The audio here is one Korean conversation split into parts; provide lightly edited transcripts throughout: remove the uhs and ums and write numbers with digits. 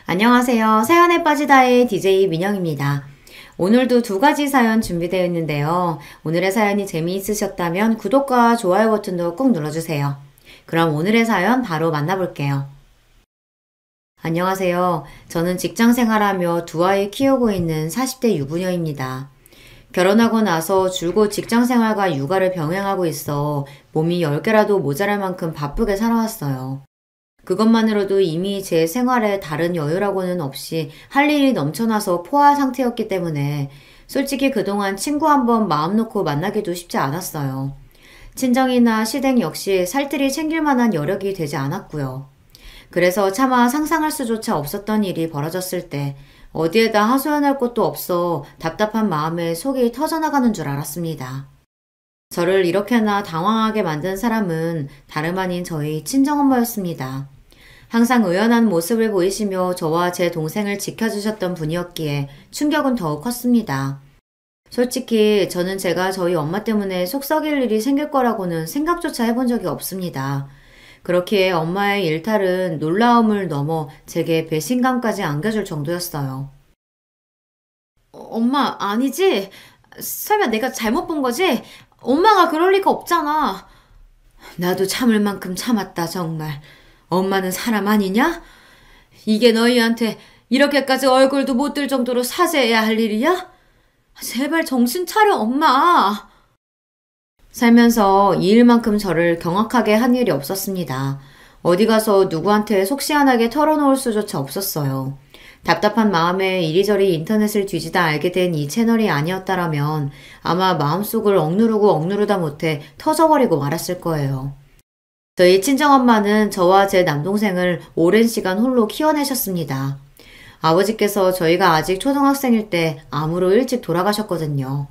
안녕하세요. 사연에 빠지다의 DJ 민영입니다. 오늘도 두 가지 사연 준비되어 있는데요. 오늘의 사연이 재미있으셨다면 구독과 좋아요 버튼도 꼭 눌러주세요. 그럼 오늘의 사연 바로 만나볼게요. 안녕하세요. 저는 직장 생활하며 두 아이 키우고 있는 40대 유부녀입니다. 결혼하고 나서 줄곧 직장 생활과 육아를 병행하고 있어 몸이 10개라도 모자랄 만큼 바쁘게 살아왔어요. 그것만으로도 이미 제 생활에 다른 여유라고는 없이 할 일이 넘쳐나서 포화 상태였기 때문에 솔직히 그동안 친구 한번 마음 놓고 만나기도 쉽지 않았어요. 친정이나 시댁 역시 살뜰히 챙길 만한 여력이 되지 않았고요. 그래서 차마 상상할 수조차 없었던 일이 벌어졌을 때 어디에다 하소연할 곳도 없어 답답한 마음에 속이 터져나가는 줄 알았습니다. 저를 이렇게나 당황하게 만든 사람은 다름 아닌 저희 친정엄마였습니다. 항상 의연한 모습을 보이시며 저와 제 동생을 지켜주셨던 분이었기에 충격은 더욱 컸습니다. 솔직히 저는 제가 저희 엄마 때문에 속 썩일 일이 생길 거라고는 생각조차 해본 적이 없습니다. 그렇기에 엄마의 일탈은 놀라움을 넘어 제게 배신감까지 안겨줄 정도였어요. 엄마, 아니지? 설마 내가 잘못 본 거지? 엄마가 그럴 리가 없잖아. 나도 참을 만큼 참았다, 정말. 엄마는 사람 아니냐? 이게 너희한테 이렇게까지 얼굴도 못 들 정도로 사죄해야 할 일이야? 제발 정신 차려, 엄마. 살면서 이 일만큼 저를 경악하게 한 일이 없었습니다. 어디 가서 누구한테 속 시원하게 털어놓을 수조차 없었어요. 답답한 마음에 이리저리 인터넷을 뒤지다 알게 된 이 채널이 아니었다라면 아마 마음속을 억누르다 못해 터져버리고 말았을 거예요. 저희 친정엄마는 저와 제 남동생을 오랜 시간 홀로 키워내셨습니다. 아버지께서 저희가 아직 초등학생일 때 암으로 일찍 돌아가셨거든요.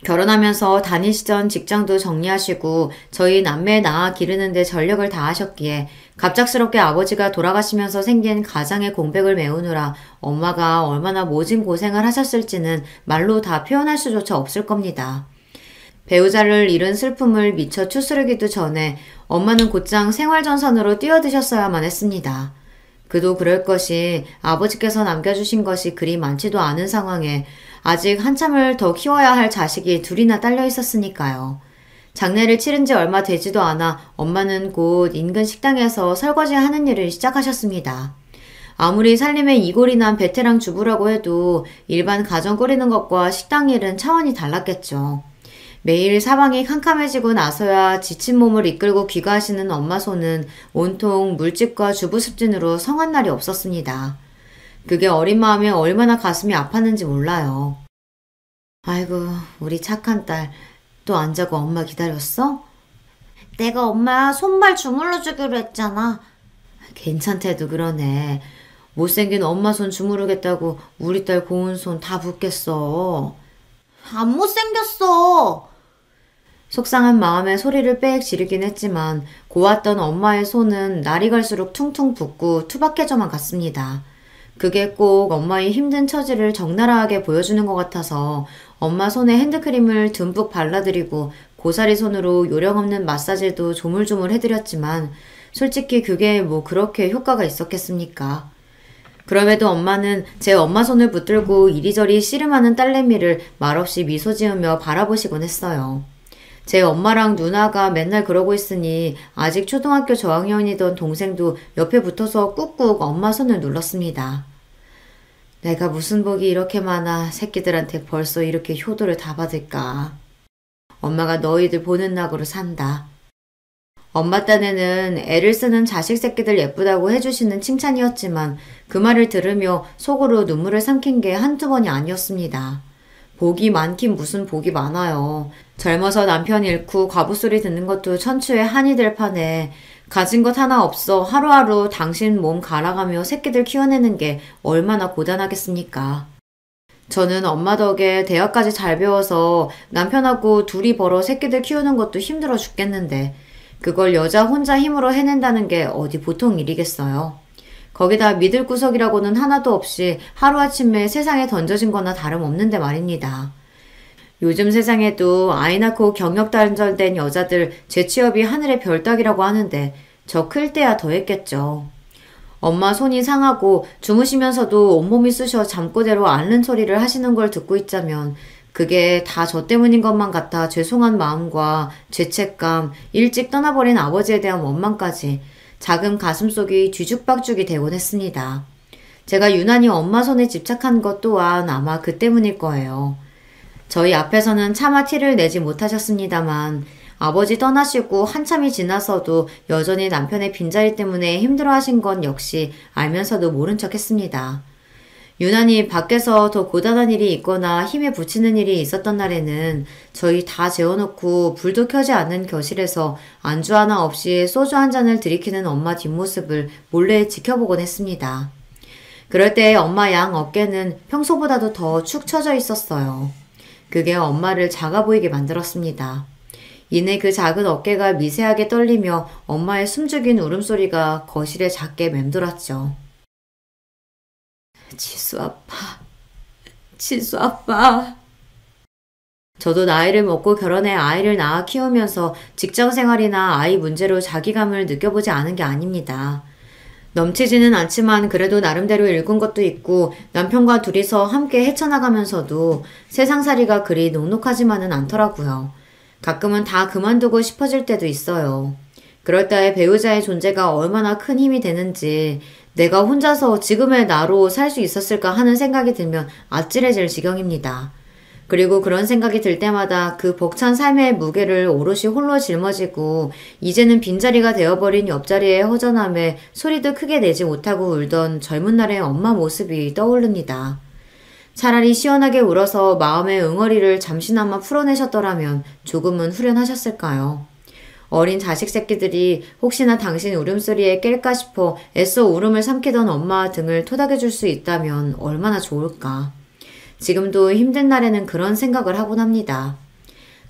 결혼하면서 다니시던 직장도 정리하시고 저희 남매 낳아 기르는 데 전력을 다하셨기에 갑작스럽게 아버지가 돌아가시면서 생긴 가장의 공백을 메우느라 엄마가 얼마나 모진 고생을 하셨을지는 말로 다 표현할 수조차 없을 겁니다. 배우자를 잃은 슬픔을 미처 추스르기도 전에 엄마는 곧장 생활전선으로 뛰어드셨어야만 했습니다. 그도 그럴 것이 아버지께서 남겨주신 것이 그리 많지도 않은 상황에 아직 한참을 더 키워야 할 자식이 둘이나 딸려 있었으니까요. 장례를 치른 지 얼마 되지도 않아 엄마는 곧 인근 식당에서 설거지 하는 일을 시작하셨습니다. 아무리 살림에 이골이 난 베테랑 주부라고 해도 일반 가정 꾸리는 것과 식당 일은 차원이 달랐겠죠. 매일 사방이 캄캄해지고 나서야 지친 몸을 이끌고 귀가하시는 엄마 손은 온통 물집과 주부습진으로 성한 날이 없었습니다. 그게 어린 마음에 얼마나 가슴이 아팠는지 몰라요. 아이고, 우리 착한 딸, 또 안 자고 엄마 기다렸어? 내가 엄마 손발 주물러 주기로 했잖아. 괜찮대도 그러네. 못생긴 엄마 손 주무르겠다고 우리 딸 고운 손 다 붓겠어. 안 못생겼어. 속상한 마음에 소리를 빽 지르긴 했지만 고왔던 엄마의 손은 날이 갈수록 퉁퉁 붓고 투박해져만 갔습니다. 그게 꼭 엄마의 힘든 처지를 적나라하게 보여주는 것 같아서 엄마 손에 핸드크림을 듬뿍 발라드리고 고사리 손으로 요령없는 마사지도 조물조물 해드렸지만 솔직히 그게 뭐 그렇게 효과가 있었겠습니까? 그럼에도 엄마는 제 엄마 손을 붙들고 이리저리 씨름하는 딸내미를 말없이 미소 지으며 바라보시곤 했어요. 제 엄마랑 누나가 맨날 그러고 있으니 아직 초등학교 저학년이던 동생도 옆에 붙어서 꾹꾹 엄마 손을 눌렀습니다. 내가 무슨 복이 이렇게 많아 새끼들한테 벌써 이렇게 효도를 다 받을까. 엄마가 너희들 보는 낙으로 산다. 엄마 딴에는 애를 쓰는 자식 새끼들 예쁘다고 해주시는 칭찬이었지만 그 말을 들으며 속으로 눈물을 삼킨 게 한두 번이 아니었습니다. 복이 많긴 무슨 복이 많아요. 젊어서 남편 잃고 과부 소리 듣는 것도 천추의 한이 될 판에 가진 것 하나 없어 하루하루 당신 몸 갈아가며 새끼들 키워내는 게 얼마나 고단하겠습니까? 저는 엄마 덕에 대학까지 잘 배워서 남편하고 둘이 벌어 새끼들 키우는 것도 힘들어 죽겠는데 그걸 여자 혼자 힘으로 해낸다는 게 어디 보통 일이겠어요. 거기다 믿을 구석이라고는 하나도 없이 하루아침에 세상에 던져진 거나 다름없는데 말입니다. 요즘 세상에도 아이 낳고 경력 단절된 여자들 재취업이 하늘의 별 따기라고 하는데 저 클 때야 더 했겠죠. 엄마 손이 상하고 주무시면서도 온몸이 쑤셔 잠꼬대로 앓는 소리를 하시는 걸 듣고 있자면 그게 다 저 때문인 것만 같아 죄송한 마음과 죄책감, 일찍 떠나버린 아버지에 대한 원망까지 작은 가슴속이 뒤죽박죽이 되곤 했습니다. 제가 유난히 엄마 손에 집착한 것 또한 아마 그 때문일 거예요. 저희 앞에서는 차마 티를 내지 못하셨습니다만 아버지 떠나시고 한참이 지나서도 여전히 남편의 빈자리 때문에 힘들어하신 건 역시 알면서도 모른 척 했습니다. 유난히 밖에서 더 고단한 일이 있거나 힘에 부치는 일이 있었던 날에는 저희 다 재워놓고 불도 켜지 않는 거실에서 안주 하나 없이 소주 한 잔을 들이키는 엄마 뒷모습을 몰래 지켜보곤 했습니다. 그럴 때 엄마 양 어깨는 평소보다도 더 축 처져 있었어요. 그게 엄마를 작아 보이게 만들었습니다. 이내 그 작은 어깨가 미세하게 떨리며 엄마의 숨죽인 울음소리가 거실에 작게 맴돌았죠. 지수 아빠, 지수 아빠. 저도 나이를 먹고 결혼해 아이를 낳아 키우면서 직장생활이나 아이 문제로 자기감을 느껴보지 않은 게 아닙니다. 넘치지는 않지만 그래도 나름대로 읽은 것도 있고 남편과 둘이서 함께 헤쳐나가면서도 세상살이가 그리 녹록하지만은 않더라고요. 가끔은 다 그만두고 싶어질 때도 있어요. 그럴 때 배우자의 존재가 얼마나 큰 힘이 되는지 내가 혼자서 지금의 나로 살 수 있었을까 하는 생각이 들면 아찔해질 지경입니다. 그리고 그런 생각이 들 때마다 그 벅찬 삶의 무게를 오롯이 홀로 짊어지고 이제는 빈자리가 되어버린 옆자리의 허전함에 소리도 크게 내지 못하고 울던 젊은 날의 엄마 모습이 떠오릅니다. 차라리 시원하게 울어서 마음의 응어리를 잠시나마 풀어내셨더라면 조금은 후련하셨을까요? 어린 자식 새끼들이 혹시나 당신 울음소리에 깰까 싶어 애써 울음을 삼키던 엄마 등을 토닥여줄 수 있다면 얼마나 좋을까. 지금도 힘든 날에는 그런 생각을 하곤 합니다.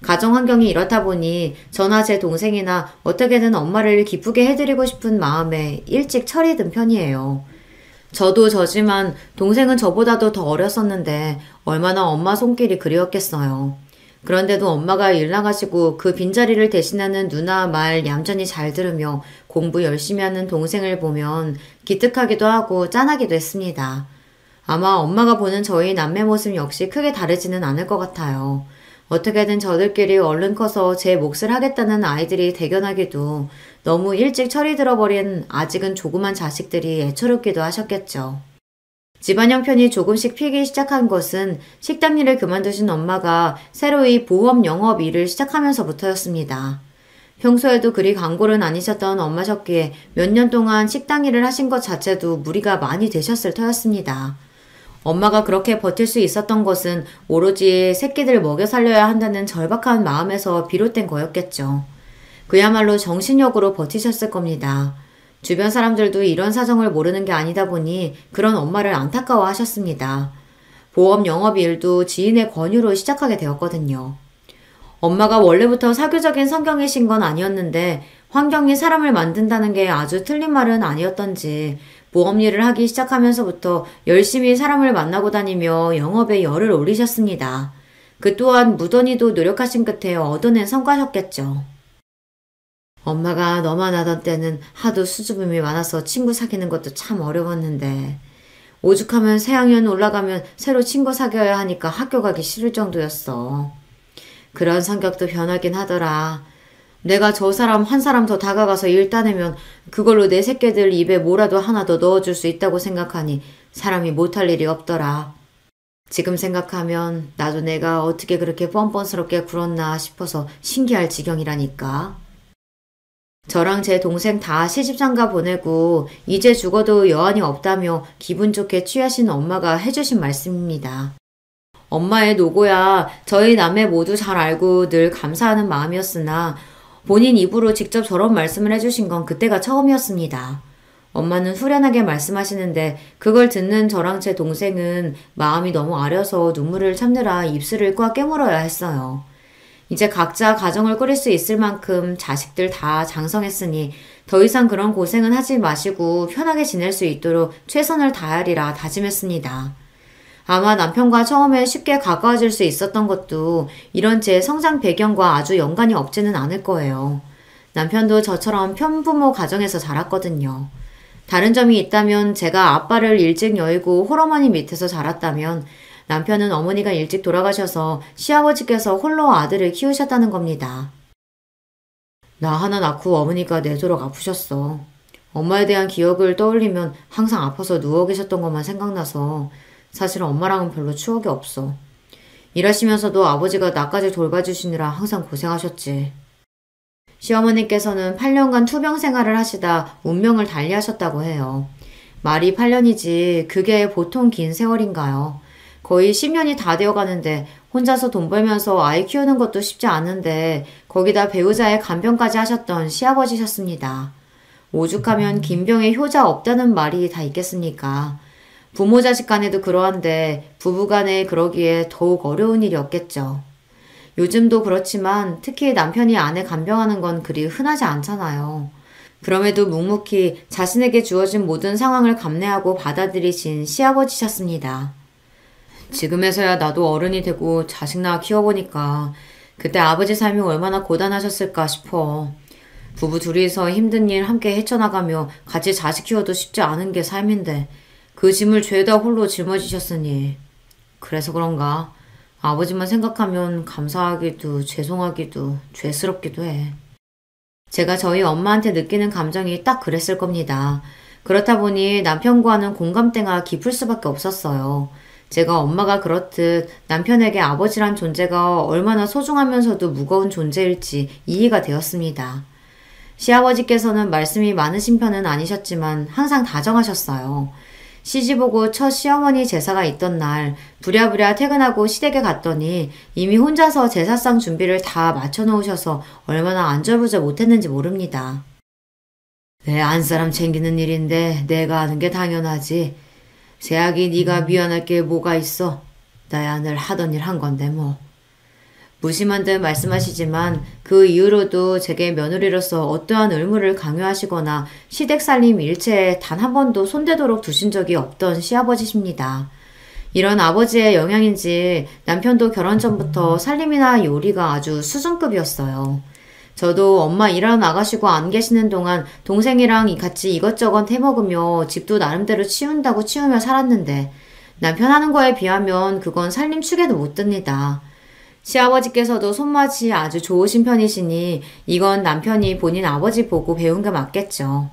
가정 환경이 이렇다 보니 저나 제 동생이나 어떻게든 엄마를 기쁘게 해드리고 싶은 마음에 일찍 철이 든 편이에요. 저도 저지만 동생은 저보다도 더 어렸었는데 얼마나 엄마 손길이 그리웠겠어요. 그런데도 엄마가 일 나가시고 그 빈자리를 대신하는 누나 말 얌전히 잘 들으며 공부 열심히 하는 동생을 보면 기특하기도 하고 짠하기도 했습니다. 아마 엄마가 보는 저희 남매 모습 역시 크게 다르지는 않을 것 같아요. 어떻게든 저들끼리 얼른 커서 제 몫을 하겠다는 아이들이 대견하기도 너무 일찍 철이 들어버린 아직은 조그만 자식들이 애처롭기도 하셨겠죠. 집안 형편이 조금씩 피기 시작한 것은 식당 일을 그만두신 엄마가 새로이 보험 영업 일을 시작하면서부터였습니다. 평소에도 그리 강골은 아니셨던 엄마셨기에 몇 년 동안 식당 일을 하신 것 자체도 무리가 많이 되셨을 터였습니다. 엄마가 그렇게 버틸 수 있었던 것은 오로지 새끼들 먹여 살려야 한다는 절박한 마음에서 비롯된 거였겠죠. 그야말로 정신력으로 버티셨을 겁니다. 주변 사람들도 이런 사정을 모르는 게 아니다 보니 그런 엄마를 안타까워 하셨습니다. 보험 영업 일도 지인의 권유로 시작하게 되었거든요. 엄마가 원래부터 사교적인 성격이신 건 아니었는데 환경이 사람을 만든다는 게 아주 틀린 말은 아니었던지 보험 일을 하기 시작하면서부터 열심히 사람을 만나고 다니며 영업에 열을 올리셨습니다. 그 또한 무던히도 노력하신 끝에 얻어낸 성과셨겠죠. 엄마가 너만 하던 때는 하도 수줍음이 많아서 친구 사귀는 것도 참 어려웠는데 오죽하면 새학년 올라가면 새로 친구 사귀어야 하니까 학교 가기 싫을 정도였어. 그런 성격도 변하긴 하더라. 내가 저 사람 한 사람 더 다가가서 일 따내면 그걸로 내 새끼들 입에 뭐라도 하나 더 넣어줄 수 있다고 생각하니 사람이 못할 일이 없더라. 지금 생각하면 나도 내가 어떻게 그렇게 뻔뻔스럽게 굴었나 싶어서 신기할 지경이라니까. 저랑 제 동생 다 시집장가 보내고 이제 죽어도 여한이 없다며 기분 좋게 취하신 엄마가 해주신 말씀입니다. 엄마의 노고야 저희 남매 모두 잘 알고 늘 감사하는 마음이었으나 본인 입으로 직접 저런 말씀을 해주신 건 그때가 처음이었습니다. 엄마는 후련하게 말씀하시는데 그걸 듣는 저랑 제 동생은 마음이 너무 아려서 눈물을 참느라 입술을 꽉 깨물어야 했어요. 이제 각자 가정을 꾸릴 수 있을 만큼 자식들 다 장성했으니 더 이상 그런 고생은 하지 마시고 편하게 지낼 수 있도록 최선을 다하리라 다짐했습니다. 아마 남편과 처음에 쉽게 가까워질 수 있었던 것도 이런 제 성장 배경과 아주 연관이 없지는 않을 거예요. 남편도 저처럼 편부모 가정에서 자랐거든요. 다른 점이 있다면 제가 아빠를 일찍 여의고 홀어머니 밑에서 자랐다면 남편은 어머니가 일찍 돌아가셔서 시아버지께서 홀로 아들을 키우셨다는 겁니다. 나 하나 낳고 어머니가 내도록 아프셨어. 엄마에 대한 기억을 떠올리면 항상 아파서 누워 계셨던 것만 생각나서 사실 엄마랑은 별로 추억이 없어. 일하시면서도 아버지가 나까지 돌봐주시느라 항상 고생하셨지. 시어머니께서는 8년간 투병 생활을 하시다 운명을 달리하셨다고 해요. 말이 8년이지 그게 보통 긴 세월인가요? 거의 10년이 다 되어가는데 혼자서 돈 벌면서 아이 키우는 것도 쉽지 않은데 거기다 배우자의 간병까지 하셨던 시아버지셨습니다. 오죽하면 긴병에 효자 없다는 말이 다 있겠습니까? 부모 자식 간에도 그러한데 부부 간에 그러기에 더욱 어려운 일이었겠죠. 요즘도 그렇지만 특히 남편이 아내 간병하는 건 그리 흔하지 않잖아요. 그럼에도 묵묵히 자신에게 주어진 모든 상황을 감내하고 받아들이신 시아버지셨습니다. 지금에서야 나도 어른이 되고 자식 낳아 키워보니까 그때 아버지 삶이 얼마나 고단하셨을까 싶어. 부부 둘이서 힘든 일 함께 헤쳐나가며 같이 자식 키워도 쉽지 않은 게 삶인데 그 짐을 죄다 홀로 짊어지셨으니 그래서 그런가 아버지만 생각하면 감사하기도 죄송하기도 죄스럽기도 해. 제가 저희 엄마한테 느끼는 감정이 딱 그랬을 겁니다. 그렇다 보니 남편과는 공감대가 깊을 수밖에 없었어요. 제가 엄마가 그렇듯 남편에게 아버지란 존재가 얼마나 소중하면서도 무거운 존재일지 이해가 되었습니다. 시아버지께서는 말씀이 많으신 편은 아니셨지만 항상 다정하셨어요. 시집오고 첫 시어머니 제사가 있던 날 부랴부랴 퇴근하고 시댁에 갔더니 이미 혼자서 제사상 준비를 다 맞춰놓으셔서 얼마나 안절부절 못했는지 모릅니다. 내 안사람 챙기는 일인데 내가 하는 게 당연하지. 새아기 네가 미안할 게 뭐가 있어. 나야 늘 하던 일 한 건데 뭐. 무심한 듯 말씀하시지만 그 이후로도 제게 며느리로서 어떠한 의무를 강요하시거나 시댁 살림 일체에 단 한 번도 손대도록 두신 적이 없던 시아버지십니다. 이런 아버지의 영향인지 남편도 결혼 전부터 살림이나 요리가 아주 수준급이었어요. 저도 엄마 일하러 나가시고 안 계시는 동안 동생이랑 같이 이것저것 해먹으며 집도 나름대로 치운다고 치우며 살았는데 남편 하는 거에 비하면 그건 살림 축에도 못 듭니다. 시아버지께서도 손맛이 아주 좋으신 편이시니 이건 남편이 본인 아버지 보고 배운 게 맞겠죠.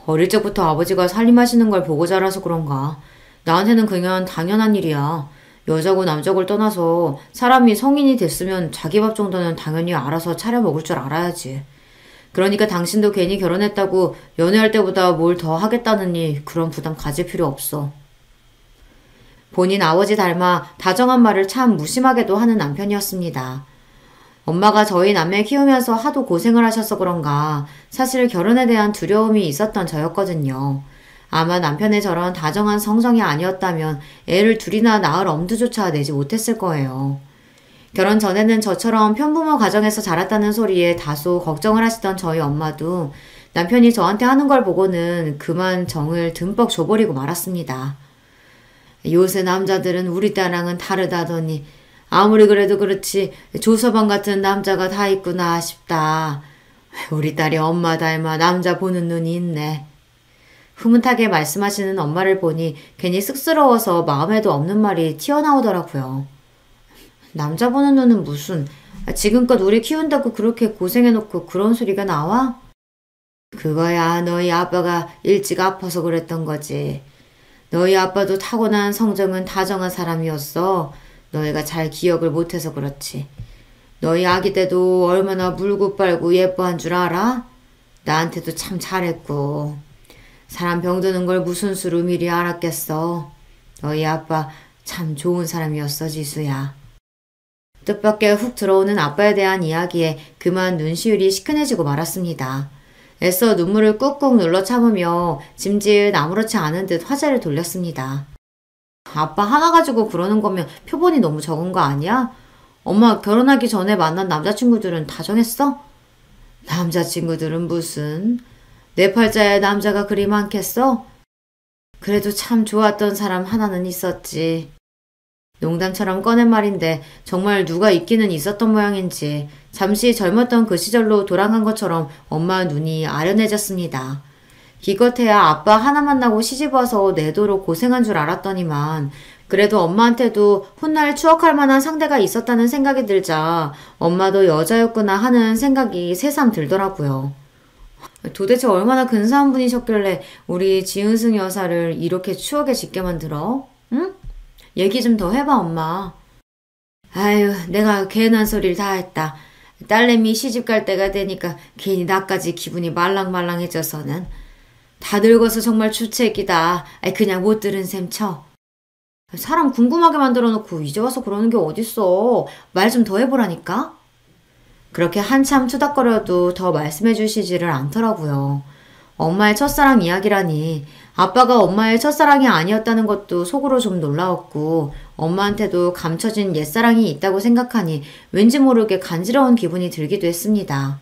어릴 적부터 아버지가 살림하시는 걸 보고 자라서 그런가. 나한테는 그냥 당연한 일이야. 여자고 남자고를 떠나서 사람이 성인이 됐으면 자기 밥 정도는 당연히 알아서 차려 먹을 줄 알아야지. 그러니까 당신도 괜히 결혼했다고 연애할 때보다 뭘 더 하겠다느니 그런 부담 가질 필요 없어. 본인 아버지 닮아 다정한 말을 참 무심하게도 하는 남편이었습니다. 엄마가 저희 남매 키우면서 하도 고생을 하셔서 그런가 사실 결혼에 대한 두려움이 있었던 저였거든요. 아마 남편의 저런 다정한 성정이 아니었다면 애를 둘이나 낳을 엄두조차 내지 못했을 거예요. 결혼 전에는 저처럼 편부모 가정에서 자랐다는 소리에 다소 걱정을 하시던 저희 엄마도 남편이 저한테 하는 걸 보고는 그만 정을 듬뿍 줘버리고 말았습니다. 요새 남자들은 우리 딸랑은 다르다더니 아무리 그래도 그렇지 조서방 같은 남자가 다 있구나 싶다. 우리 딸이 엄마 닮아 남자 보는 눈이 있네. 흐뭇하게 말씀하시는 엄마를 보니 괜히 쑥스러워서 마음에도 없는 말이 튀어나오더라고요. 남자 보는 눈은 무슨 지금껏 우리 키운다고 그렇게 고생해놓고 그런 소리가 나와? 그거야 너희 아빠가 일찍 아파서 그랬던 거지. 너희 아빠도 타고난 성정은 다정한 사람이었어. 너희가 잘 기억을 못해서 그렇지. 너희 아기 때도 얼마나 물고 빨고 예뻐한 줄 알아? 나한테도 참 잘했고. 사람 병드는 걸 무슨 수로 미리 알았겠어. 너희 아빠 참 좋은 사람이었어, 지수야. 뜻밖의 훅 들어오는 아빠에 대한 이야기에 그만 눈시울이 시큰해지고 말았습니다. 애써 눈물을 꾹꾹 눌러 참으며 짐짓 아무렇지 않은 듯 화제를 돌렸습니다. 아빠 하나 가지고 그러는 거면 표본이 너무 적은 거 아니야? 엄마 결혼하기 전에 만난 남자친구들은 다 정했어? 남자친구들은 무슨? 내 팔자에 남자가 그리 많겠어? 그래도 참 좋았던 사람 하나는 있었지. 농담처럼 꺼낸 말인데 정말 누가 있기는 있었던 모양인지 잠시 젊었던 그 시절로 돌아간 것처럼 엄마 눈이 아련해졌습니다. 기껏해야 아빠 하나 만나고 시집 와서 내도록 고생한 줄 알았더니만 그래도 엄마한테도 훗날 추억할 만한 상대가 있었다는 생각이 들자 엄마도 여자였구나 하는 생각이 새삼 들더라고요. 도대체 얼마나 근사한 분이셨길래 우리 지은승 여사를 이렇게 추억에 짓게 만들어? 응? 얘기 좀 더 해봐, 엄마. 아유, 내가 괜한 소리를 다 했다. 딸내미 시집 갈 때가 되니까 괜히 나까지 기분이 말랑말랑해져서는. 다 늙어서 정말 주책이다. 그냥 못 들은 셈 쳐. 사람 궁금하게 만들어놓고 이제 와서 그러는 게 어딨어. 말 좀 더 해보라니까? 그렇게 한참 투닥거려도 더 말씀해 주시지를 않더라고요. 엄마의 첫사랑 이야기라니 아빠가 엄마의 첫사랑이 아니었다는 것도 속으로 좀 놀라웠고 엄마한테도 감춰진 옛사랑이 있다고 생각하니 왠지 모르게 간지러운 기분이 들기도 했습니다.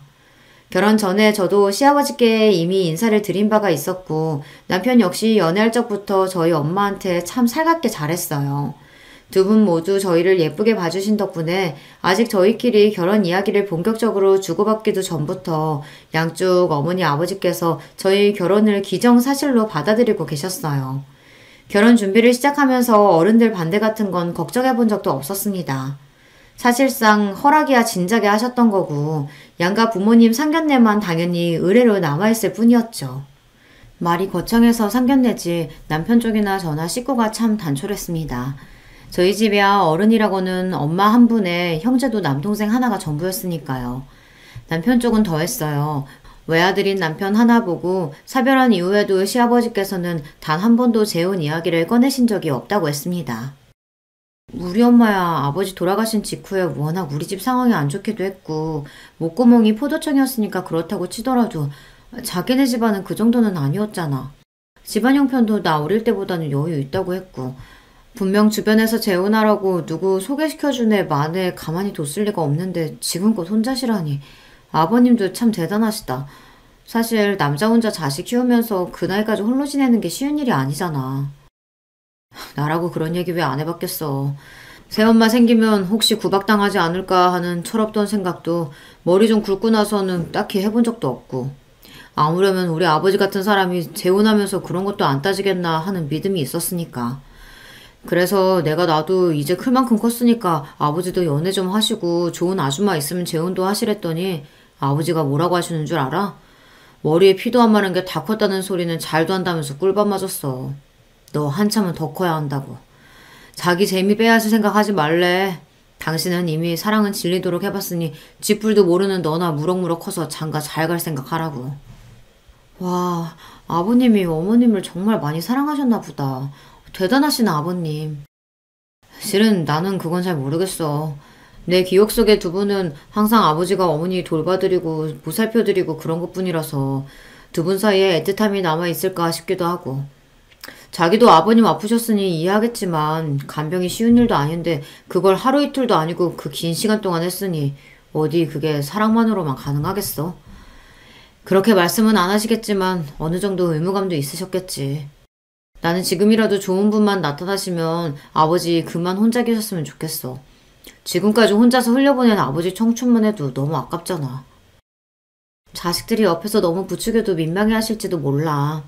결혼 전에 저도 시아버지께 이미 인사를 드린 바가 있었고 남편 역시 연애할 적부터 저희 엄마한테 참 살갑게 잘했어요. 두 분 모두 저희를 예쁘게 봐주신 덕분에 아직 저희끼리 결혼 이야기를 본격적으로 주고받기도 전부터 양쪽 어머니 아버지께서 저희 결혼을 기정사실로 받아들이고 계셨어요. 결혼 준비를 시작하면서 어른들 반대 같은 건 걱정해 본 적도 없었습니다. 사실상 허락이야 진작에 하셨던 거고 양가 부모님 상견례만 당연히 의례로 남아있을 뿐이었죠. 말이 거창해서 상견례지 남편 쪽이나 저나 식구가 참 단촐했습니다. 저희 집이야 어른이라고는 엄마 한 분에 형제도 남동생 하나가 전부였으니까요. 남편 쪽은 더했어요. 외아들인 남편 하나 보고 사별한 이후에도 시아버지께서는 단 한 번도 재혼 이야기를 꺼내신 적이 없다고 했습니다. 우리 엄마야 아버지 돌아가신 직후에 워낙 우리 집 상황이 안 좋기도 했고 목구멍이 포도청이었으니까 그렇다고 치더라도 자기네 집안은 그 정도는 아니었잖아. 집안 형편도 나 어릴 때보다는 여유 있다고 했고 분명 주변에서 재혼하라고 누구 소개시켜준 애 만에 가만히 뒀을 리가 없는데 지금껏 혼자시라니. 아버님도 참 대단하시다. 사실 남자 혼자 자식 키우면서 그 나이까지 홀로 지내는 게 쉬운 일이 아니잖아. 나라고 그런 얘기 왜 안 해봤겠어. 새엄마 생기면 혹시 구박당하지 않을까 하는 철없던 생각도 머리 좀 굵고 나서는 딱히 해본 적도 없고 아무려면 우리 아버지 같은 사람이 재혼하면서 그런 것도 안 따지겠나 하는 믿음이 있었으니까. 그래서 내가 나도 이제 클 만큼 컸으니까 아버지도 연애 좀 하시고 좋은 아줌마 있으면 재혼도 하시랬더니 아버지가 뭐라고 하시는 줄 알아? 머리에 피도 안 마른 게 다 컸다는 소리는 잘도 한다면서 꿀밤 맞았어. 너 한참은 더 커야 한다고. 자기 재미 빼앗을 생각하지 말래. 당신은 이미 사랑은 질리도록 해봤으니 쥐뿔도 모르는 너나 무럭무럭 커서 장가 잘 갈 생각하라고. 와, 아버님이 어머님을 정말 많이 사랑하셨나 보다. 대단하신 아버님. 실은 나는 그건 잘 모르겠어. 내 기억 속의 두 분은 항상 아버지가 어머니 돌봐드리고 보살펴드리고 그런 것뿐이라서 두 분 사이에 애틋함이 남아있을까 싶기도 하고. 자기도 아버님 아프셨으니 이해하겠지만 간병이 쉬운 일도 아닌데 그걸 하루 이틀도 아니고 그 긴 시간 동안 했으니 어디 그게 사랑만으로만 가능하겠어? 그렇게 말씀은 안 하시겠지만 어느 정도 의무감도 있으셨겠지. 나는 지금이라도 좋은 분만 나타나시면 아버지 그만 혼자 계셨으면 좋겠어. 지금까지 혼자서 흘려보낸 아버지 청춘만 해도 너무 아깝잖아. 자식들이 옆에서 너무 부추겨도 민망해 하실지도 몰라.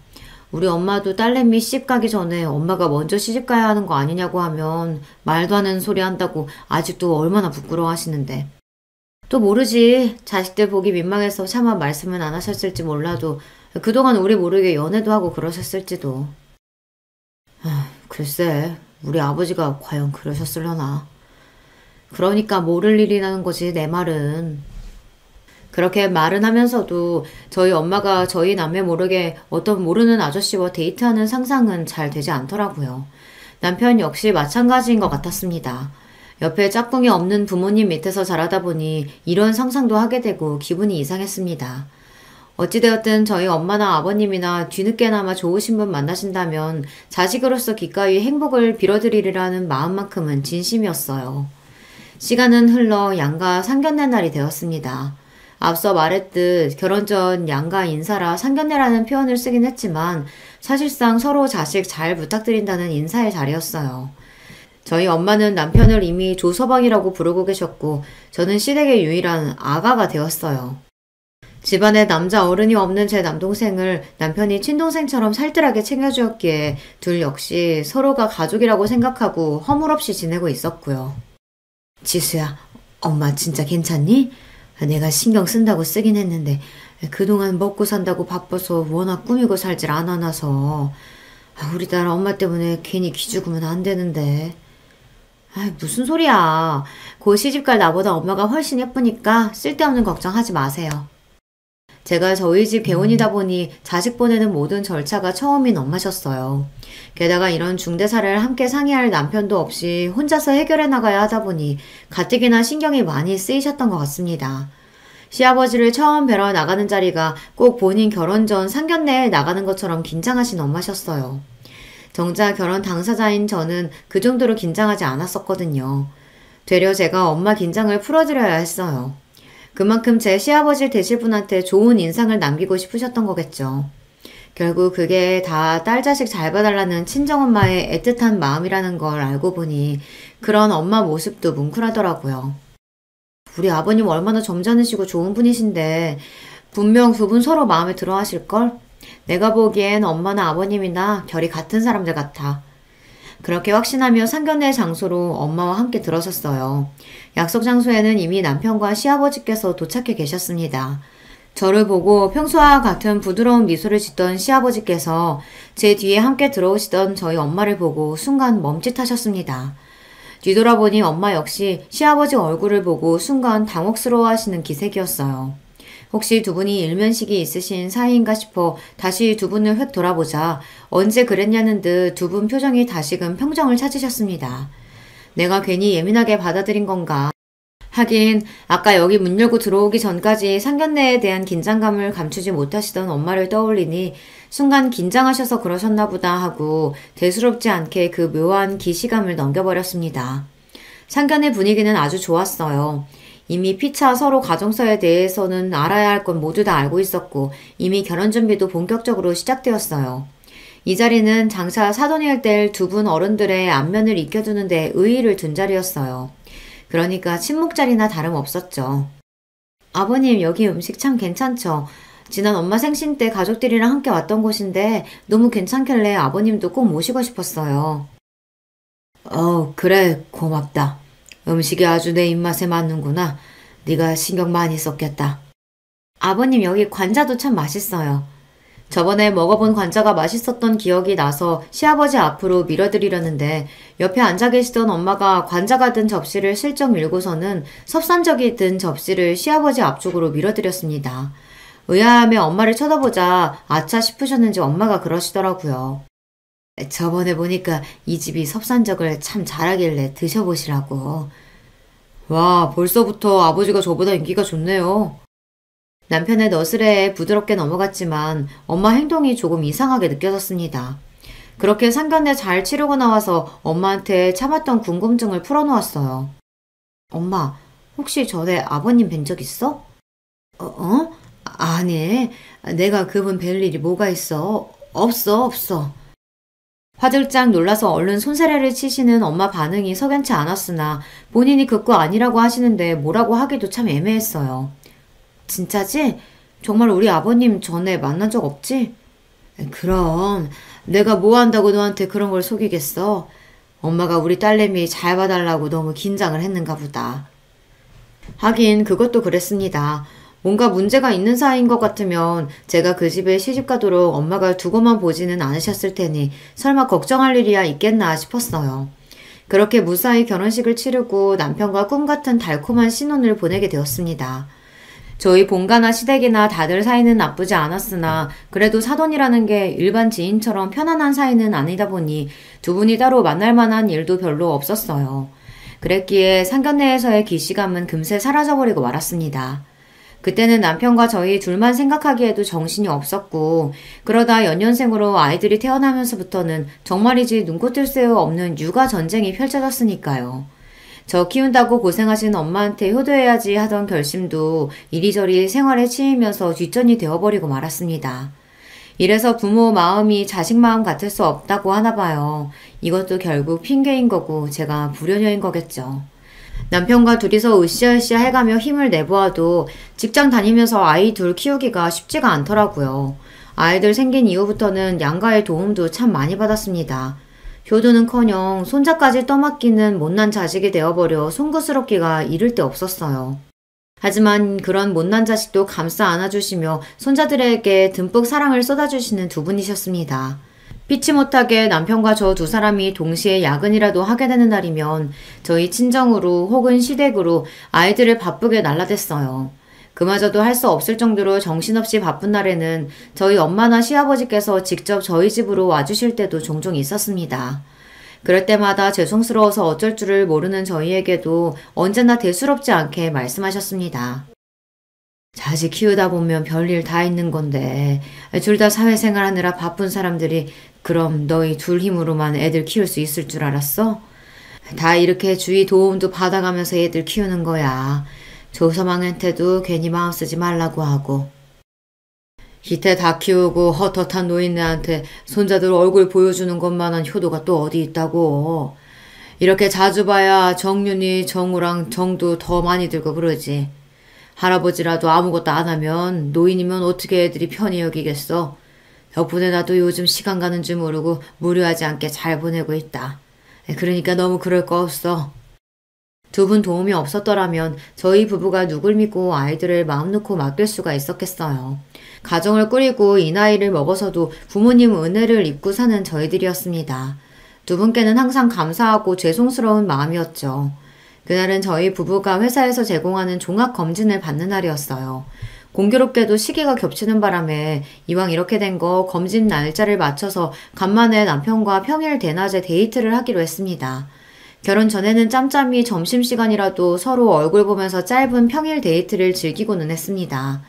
우리 엄마도 딸내미 시집 가기 전에 엄마가 먼저 시집 가야 하는 거 아니냐고 하면 말도 안 하는 소리 한다고 아직도 얼마나 부끄러워하시는데. 또 모르지. 자식들 보기 민망해서 차마 말씀은 안 하셨을지 몰라도 그동안 우리 모르게 연애도 하고 그러셨을지도. 글쎄, 우리 아버지가 과연 그러셨으려나. 그러니까 모를 일이라는 거지, 내 말은. 그렇게 말은 하면서도 저희 엄마가 저희 남매 모르게 어떤 모르는 아저씨와 데이트하는 상상은 잘 되지 않더라고요. 남편 역시 마찬가지인 것 같았습니다. 옆에 짝꿍이 없는 부모님 밑에서 자라다 보니 이런 상상도 하게 되고 기분이 이상했습니다. 어찌되었든 저희 엄마나 아버님이나 뒤늦게나마 좋으신 분 만나신다면 자식으로서 기꺼이 행복을 빌어드리리라는 마음만큼은 진심이었어요. 시간은 흘러 양가 상견례 날이 되었습니다. 앞서 말했듯 결혼 전 양가 인사라 상견례라는 표현을 쓰긴 했지만 사실상 서로 자식 잘 부탁드린다는 인사의 자리였어요. 저희 엄마는 남편을 이미 조서방이라고 부르고 계셨고 저는 시댁의 유일한 아가가 되었어요. 집안에 남자 어른이 없는 제 남동생을 남편이 친동생처럼 살뜰하게 챙겨주었기에 둘 역시 서로가 가족이라고 생각하고 허물없이 지내고 있었고요. 지수야, 엄마 진짜 괜찮니? 내가 신경 쓴다고 쓰긴 했는데 그동안 먹고 산다고 바빠서 워낙 꾸미고 살질 않아놔서 우리 딸 엄마 때문에 괜히 기죽으면 안 되는데. 무슨 소리야. 곧 시집갈 나보다 엄마가 훨씬 예쁘니까 쓸데없는 걱정하지 마세요. 제가 저희 집 개혼이다 보니 자식 보내는 모든 절차가 처음인 엄마셨어요. 게다가 이런 중대사를 함께 상의할 남편도 없이 혼자서 해결해 나가야 하다 보니 가뜩이나 신경이 많이 쓰이셨던 것 같습니다. 시아버지를 처음 뵈러 나가는 자리가 꼭 본인 결혼 전 상견례에 나가는 것처럼 긴장하신 엄마셨어요. 정작 결혼 당사자인 저는 그 정도로 긴장하지 않았었거든요. 되려 제가 엄마 긴장을 풀어드려야 했어요. 그만큼 제 시아버지 되실 분한테 좋은 인상을 남기고 싶으셨던 거겠죠. 결국 그게 다 딸 자식 잘 봐달라는 친정엄마의 애틋한 마음이라는 걸 알고 보니 그런 엄마 모습도 뭉클하더라고요. 우리 아버님 얼마나 점잖으시고 좋은 분이신데 분명 두 분 서로 마음에 들어 하실걸? 내가 보기엔 엄마나 아버님이나 결이 같은 사람들 같아. 그렇게 확신하며 상견례 장소로 엄마와 함께 들어섰어요. 약속 장소에는 이미 남편과 시아버지께서 도착해 계셨습니다. 저를 보고 평소와 같은 부드러운 미소를 짓던 시아버지께서 제 뒤에 함께 들어오시던 저희 엄마를 보고 순간 멈칫하셨습니다. 뒤돌아보니 엄마 역시 시아버지 얼굴을 보고 순간 당혹스러워하시는 기색이었어요. 혹시 두 분이 일면식이 있으신 사이인가 싶어 다시 두 분을 휙 돌아보자 언제 그랬냐는 듯 두 분 표정이 다시금 평정을 찾으셨습니다. 내가 괜히 예민하게 받아들인 건가. 하긴 아까 여기 문 열고 들어오기 전까지 상견례에 대한 긴장감을 감추지 못하시던 엄마를 떠올리니 순간 긴장하셔서 그러셨나 보다 하고 대수롭지 않게 그 묘한 기시감을 넘겨버렸습니다. 상견례 분위기는 아주 좋았어요. 이미 피차 서로 가정사에 대해서는 알아야 할 건 모두 다 알고 있었고 이미 결혼 준비도 본격적으로 시작되었어요. 이 자리는 장차 사돈일 때 두 분 어른들의 안면을 익혀두는 데 의의를 둔 자리였어요. 그러니까 친목 자리나 다름없었죠. 아버님 여기 음식 참 괜찮죠? 지난 엄마 생신 때 가족들이랑 함께 왔던 곳인데 너무 괜찮길래 아버님도 꼭 모시고 싶었어요. 그래 고맙다. 음식이 아주 내 입맛에 맞는구나. 네가 신경 많이 썼겠다. 아버님 여기 관자도 참 맛있어요. 저번에 먹어본 관자가 맛있었던 기억이 나서 시아버지 앞으로 밀어드리려는데 옆에 앉아 계시던 엄마가 관자가 든 접시를 슬쩍 밀고서는 섭산적이 든 접시를 시아버지 앞쪽으로 밀어드렸습니다. 의아함에 엄마를 쳐다보자 아차 싶으셨는지 엄마가 그러시더라고요. 저번에 보니까 이 집이 섭산적을 참 잘하길래 드셔보시라고. 와, 벌써부터 아버지가 저보다 인기가 좋네요. 남편의 너스레에 부드럽게 넘어갔지만 엄마 행동이 조금 이상하게 느껴졌습니다. 그렇게 상견례 잘 치르고 나와서 엄마한테 참았던 궁금증을 풀어놓았어요. 엄마, 혹시 전에 아버님 뵌 적 있어? 아니, 내가 그분 뵐 일이 뭐가 있어? 없어. 화들짝 놀라서 얼른 손사래를 치시는 엄마 반응이 석연치 않았으나 본인이 그거 아니라고 하시는데 뭐라고 하기도 참 애매했어요. 진짜지? 정말 우리 아버님 전에 만난 적 없지? 그럼 내가 뭐 한다고 너한테 그런 걸 속이겠어? 엄마가 우리 딸내미 잘 봐달라고 너무 긴장을 했는가 보다. 하긴 그것도 그랬습니다. 뭔가 문제가 있는 사이인 것 같으면 제가 그 집에 시집가도록 엄마가 두고만 보지는 않으셨을 테니 설마 걱정할 일이야 있겠나 싶었어요. 그렇게 무사히 결혼식을 치르고 남편과 꿈같은 달콤한 신혼을 보내게 되었습니다. 저희 본가나 시댁이나 다들 사이는 나쁘지 않았으나 그래도 사돈이라는 게 일반 지인처럼 편안한 사이는 아니다 보니 두 분이 따로 만날 만한 일도 별로 없었어요. 그랬기에 상견례에서의 기시감은 금세 사라져버리고 말았습니다. 그때는 남편과 저희 둘만 생각하기에도 정신이 없었고 그러다 연년생으로 아이들이 태어나면서부터는 정말이지 눈코 뜰 새 없는 육아 전쟁이 펼쳐졌으니까요. 저 키운다고 고생하신 엄마한테 효도해야지 하던 결심도 이리저리 생활에 치이면서 뒷전이 되어버리고 말았습니다. 이래서 부모 마음이 자식 마음 같을 수 없다고 하나 봐요. 이것도 결국 핑계인 거고 제가 불효녀인 거겠죠. 남편과 둘이서 으쌰으쌰 해가며 힘을 내보아도 직장 다니면서 아이 둘 키우기가 쉽지가 않더라고요. 아이들 생긴 이후부터는 양가의 도움도 참 많이 받았습니다. 효도는커녕 손자까지 떠맡기는 못난 자식이 되어버려 송구스럽기가 이를 데 없었어요. 하지만 그런 못난 자식도 감싸 안아주시며 손자들에게 듬뿍 사랑을 쏟아주시는 두 분이셨습니다. 피치 못하게 남편과 저 두 사람이 동시에 야근이라도 하게 되는 날이면 저희 친정으로 혹은 시댁으로 아이들을 바쁘게 날라댔어요. 그마저도 할 수 없을 정도로 정신없이 바쁜 날에는 저희 엄마나 시아버지께서 직접 저희 집으로 와주실 때도 종종 있었습니다. 그럴 때마다 죄송스러워서 어쩔 줄을 모르는 저희에게도 언제나 대수롭지 않게 말씀하셨습니다. 자식 키우다 보면 별일 다 있는 건데 둘 다 사회생활 하느라 바쁜 사람들이 그럼 너희 둘 힘으로만 애들 키울 수 있을 줄 알았어? 다 이렇게 주위 도움도 받아가면서 애들 키우는 거야. 조서방한테도 괜히 마음 쓰지 말라고 하고. 기태 다 키우고 헛헛한 노인네한테 손자들 얼굴 보여주는 것만한 효도가 또 어디 있다고. 이렇게 자주 봐야 정윤이, 정우랑 정도 더 많이 들고 그러지. 할아버지라도 아무것도 안 하면 노인이면 어떻게 애들이 편히 여기겠어. 덕분에 나도 요즘 시간 가는 줄 모르고 무료하지 않게 잘 보내고 있다. 그러니까 너무 그럴 거 없어. 두 분 도움이 없었더라면 저희 부부가 누굴 믿고 아이들을 마음 놓고 맡길 수가 있었겠어요. 가정을 꾸리고 이 나이를 먹어서도 부모님 은혜를 입고 사는 저희들이었습니다. 두 분께는 항상 감사하고 죄송스러운 마음이었죠. 그날은 저희 부부가 회사에서 제공하는 종합검진을 받는 날이었어요. 공교롭게도 시기가 겹치는 바람에 이왕 이렇게 된 거 검진 날짜를 맞춰서 간만에 남편과 평일 대낮에 데이트를 하기로 했습니다. 결혼 전에는 짬짬이 점심시간이라도 서로 얼굴 보면서 짧은 평일 데이트를 즐기고는 했습니다.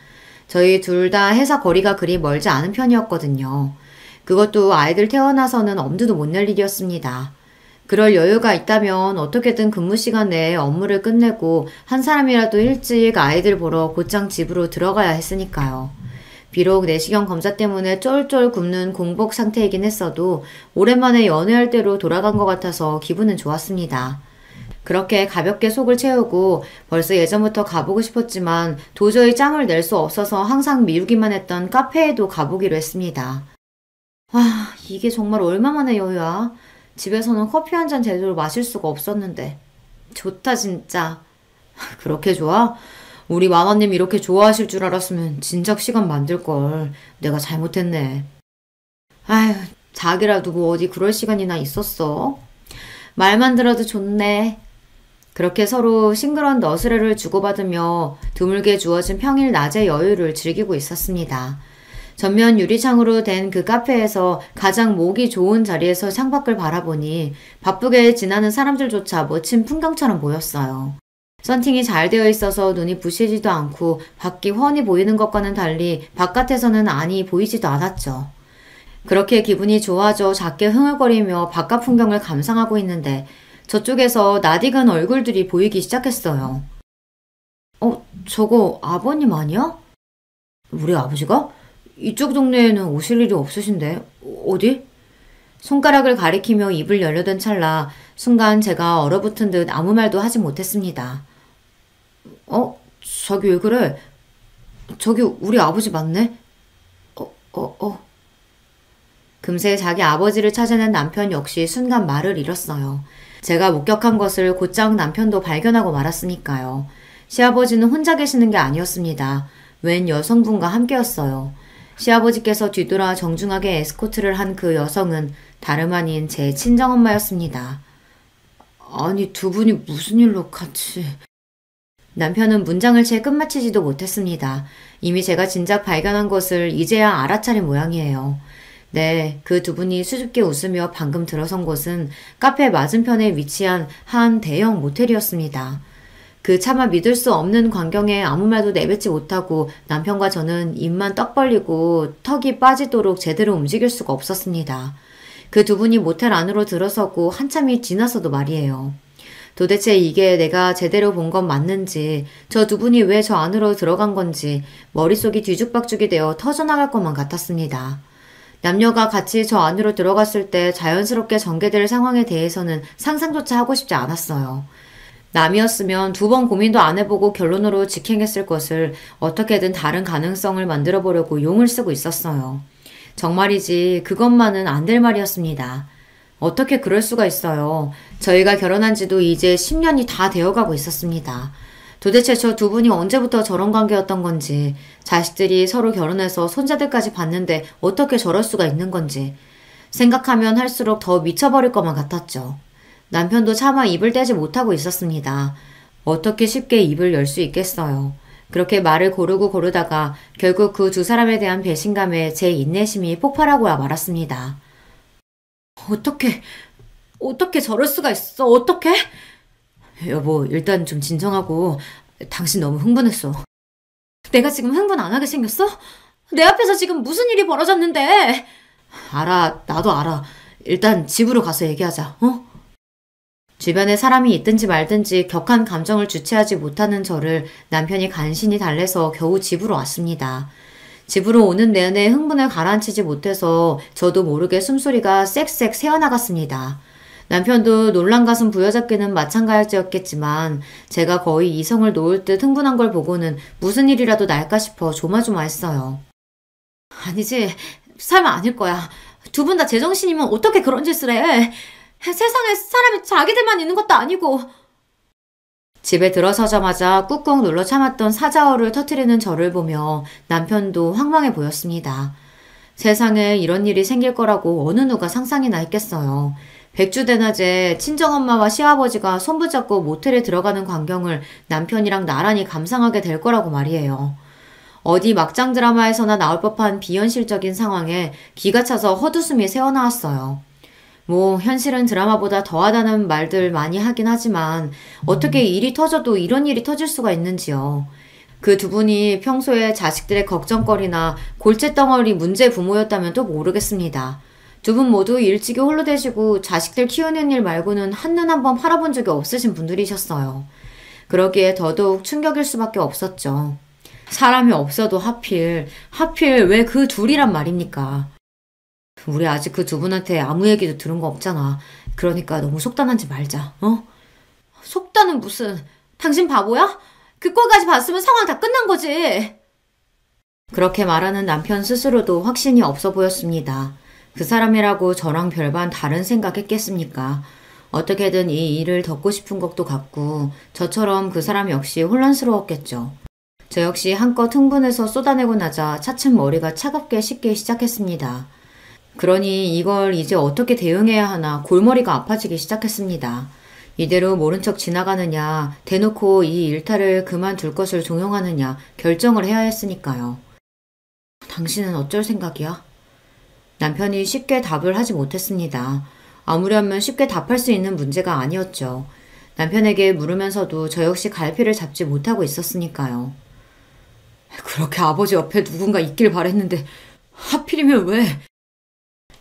저희 둘 다 회사 거리가 그리 멀지 않은 편이었거든요. 그것도 아이들 태어나서는 엄두도 못 낼 일이었습니다. 그럴 여유가 있다면 어떻게든 근무 시간 내에 업무를 끝내고 한 사람이라도 일찍 아이들 보러 곧장 집으로 들어가야 했으니까요. 비록 내시경 검사 때문에 쫄쫄 굶는 공복 상태이긴 했어도 오랜만에 연애할 때로 돌아간 것 같아서 기분은 좋았습니다. 그렇게 가볍게 속을 채우고 벌써 예전부터 가보고 싶었지만 도저히 짬을 낼 수 없어서 항상 미루기만 했던 카페에도 가보기로 했습니다. 아, 이게 정말 얼마만의 여유야. 집에서는 커피 한 잔 제대로 마실 수가 없었는데. 좋다 진짜. 그렇게 좋아? 우리 마마님 이렇게 좋아하실 줄 알았으면 진작 시간 만들걸. 내가 잘못했네. 아휴, 자기라도 뭐 어디 그럴 시간이나 있었어? 말만 들어도 좋네. 그렇게 서로 싱그러운 너스레를 주고받으며 드물게 주어진 평일 낮의 여유를 즐기고 있었습니다. 전면 유리창으로 된 그 카페에서 가장 목이 좋은 자리에서 창밖을 바라보니 바쁘게 지나는 사람들조차 멋진 풍경처럼 보였어요. 선팅이 잘 되어 있어서 눈이 부시지도 않고 밖이 훤히 보이는 것과는 달리 바깥에서는 안이 보이지도 않았죠. 그렇게 기분이 좋아져 작게 흥얼거리며 바깥 풍경을 감상하고 있는데 저쪽에서 낯익은 얼굴들이 보이기 시작했어요. 저거 아버님 아니야? 우리 아버지가? 이쪽 동네에는 오실 일이 없으신데 어디? 손가락을 가리키며 입을 열려던 찰나 순간 제가 얼어붙은 듯 아무 말도 하지 못했습니다. 저기 왜 그래? 저기 우리 아버지 맞네? 금세 자기 아버지를 찾아낸 남편 역시 순간 말을 잃었어요. 제가 목격한 것을 곧장 남편도 발견하고 말았으니까요. 시아버지는 혼자 계시는 게 아니었습니다. 웬 여성분과 함께였어요. 시아버지께서 뒤돌아 정중하게 에스코트를 한 그 여성은 다름 아닌 제 친정엄마였습니다. 아니 두 분이 무슨 일로 같이... 남편은 문장을 채 끝마치지도 못했습니다. 이미 제가 진작 발견한 것을 이제야 알아차린 모양이에요. 네, 그 두 분이 수줍게 웃으며 방금 들어선 곳은 카페 맞은편에 위치한 한 대형 모텔이었습니다. 그 차마 믿을 수 없는 광경에 아무 말도 내뱉지 못하고 남편과 저는 입만 떡 벌리고 턱이 빠지도록 제대로 움직일 수가 없었습니다. 그 두 분이 모텔 안으로 들어서고 한참이 지나서도 말이에요. 도대체 이게 내가 제대로 본 건 맞는지, 저 두 분이 왜 저 안으로 들어간 건지 머릿속이 뒤죽박죽이 되어 터져나갈 것만 같았습니다. 남녀가 같이 저 안으로 들어갔을 때 자연스럽게 전개될 상황에 대해서는 상상조차 하고 싶지 않았어요. 남이었으면 두 번 고민도 안 해보고 결론으로 직행했을 것을 어떻게든 다른 가능성을 만들어 보려고 용을 쓰고 있었어요. 정말이지 그것만은 안 될 말이었습니다. 어떻게 그럴 수가 있어요. 저희가 결혼한 지도 이제 10년이 다 되어가고 있었습니다. 도대체 저 두 분이 언제부터 저런 관계였던 건지, 자식들이 서로 결혼해서 손자들까지 봤는데 어떻게 저럴 수가 있는 건지 생각하면 할수록 더 미쳐버릴 것만 같았죠. 남편도 차마 입을 떼지 못하고 있었습니다. 어떻게 쉽게 입을 열 수 있겠어요. 그렇게 말을 고르고 고르다가 결국 그 두 사람에 대한 배신감에 제 인내심이 폭발하고 말았습니다. 어떻게 저럴 수가 있어? 어떻게? 여보, 일단 좀 진정하고. 당신 너무 흥분했어. 내가 지금 흥분 안 하게 생겼어? 내 앞에서 지금 무슨 일이 벌어졌는데? 알아, 나도 알아. 일단 집으로 가서 얘기하자, 어? 주변에 사람이 있든지 말든지 격한 감정을 주체하지 못하는 저를 남편이 간신히 달래서 겨우 집으로 왔습니다. 집으로 오는 내내 흥분을 가라앉히지 못해서 저도 모르게 숨소리가 쌕쌕 새어나갔습니다. 남편도 놀란 가슴 부여잡기는 마찬가지였겠지만 제가 거의 이성을 놓을 듯 흥분한 걸 보고는 무슨 일이라도 날까 싶어 조마조마했어요. 아니지, 설마 아닐 거야. 두 분 다 제정신이면 어떻게 그런 짓을 해? 세상에 사람이 자기들만 있는 것도 아니고. 집에 들어서자마자 꾹꾹 눌러 참았던 사자어를 터뜨리는 저를 보며 남편도 황망해 보였습니다. 세상에 이런 일이 생길 거라고 어느 누가 상상이나 했겠어요. 백주대낮에 친정엄마와 시아버지가 손붙잡고 모텔에 들어가는 광경을 남편이랑 나란히 감상하게 될 거라고 말이에요. 어디 막장 드라마에서나 나올 법한 비현실적인 상황에 기가 차서 헛웃음이 새어나왔어요. 뭐 현실은 드라마보다 더하다는 말들 많이 하긴 하지만 어떻게 일이 터져도 이런 일이 터질 수가 있는지요. 그 두 분이 평소에 자식들의 걱정거리나 골칫덩어리 문제 부모였다면 또 모르겠습니다. 두 분 모두 일찍이 홀로 되시고 자식들 키우는 일 말고는 한눈 한번 팔아본 적이 없으신 분들이셨어요. 그러기에 더더욱 충격일 수밖에 없었죠. 사람이 없어도 하필 왜 그 둘이란 말입니까? 우리 아직 그 두 분한테 아무 얘기도 들은 거 없잖아. 그러니까 너무 속단하지 말자, 어? 속단은 무슨, 당신 바보야? 그 꼴까지 봤으면 상황 다 끝난 거지. 그렇게 말하는 남편 스스로도 확신이 없어 보였습니다. 그 사람이라고 저랑 별반 다른 생각했겠습니까? 어떻게든 이 일을 덮고 싶은 것도 같고 저처럼 그 사람 역시 혼란스러웠겠죠. 저 역시 한껏 흥분해서 쏟아내고 나자 차츰 머리가 차갑게 식기 시작했습니다. 그러니 이걸 이제 어떻게 대응해야 하나 골머리가 아파지기 시작했습니다. 이대로 모른 척 지나가느냐, 대놓고 이 일탈을 그만둘 것을 종용하느냐 결정을 해야 했으니까요. 당신은 어쩔 생각이야? 남편이 쉽게 답을 하지 못했습니다. 아무려면 쉽게 답할 수 있는 문제가 아니었죠. 남편에게 물으면서도 저 역시 갈피를 잡지 못하고 있었으니까요. 그렇게 아버지 옆에 누군가 있길 바랬는데 하필이면 왜?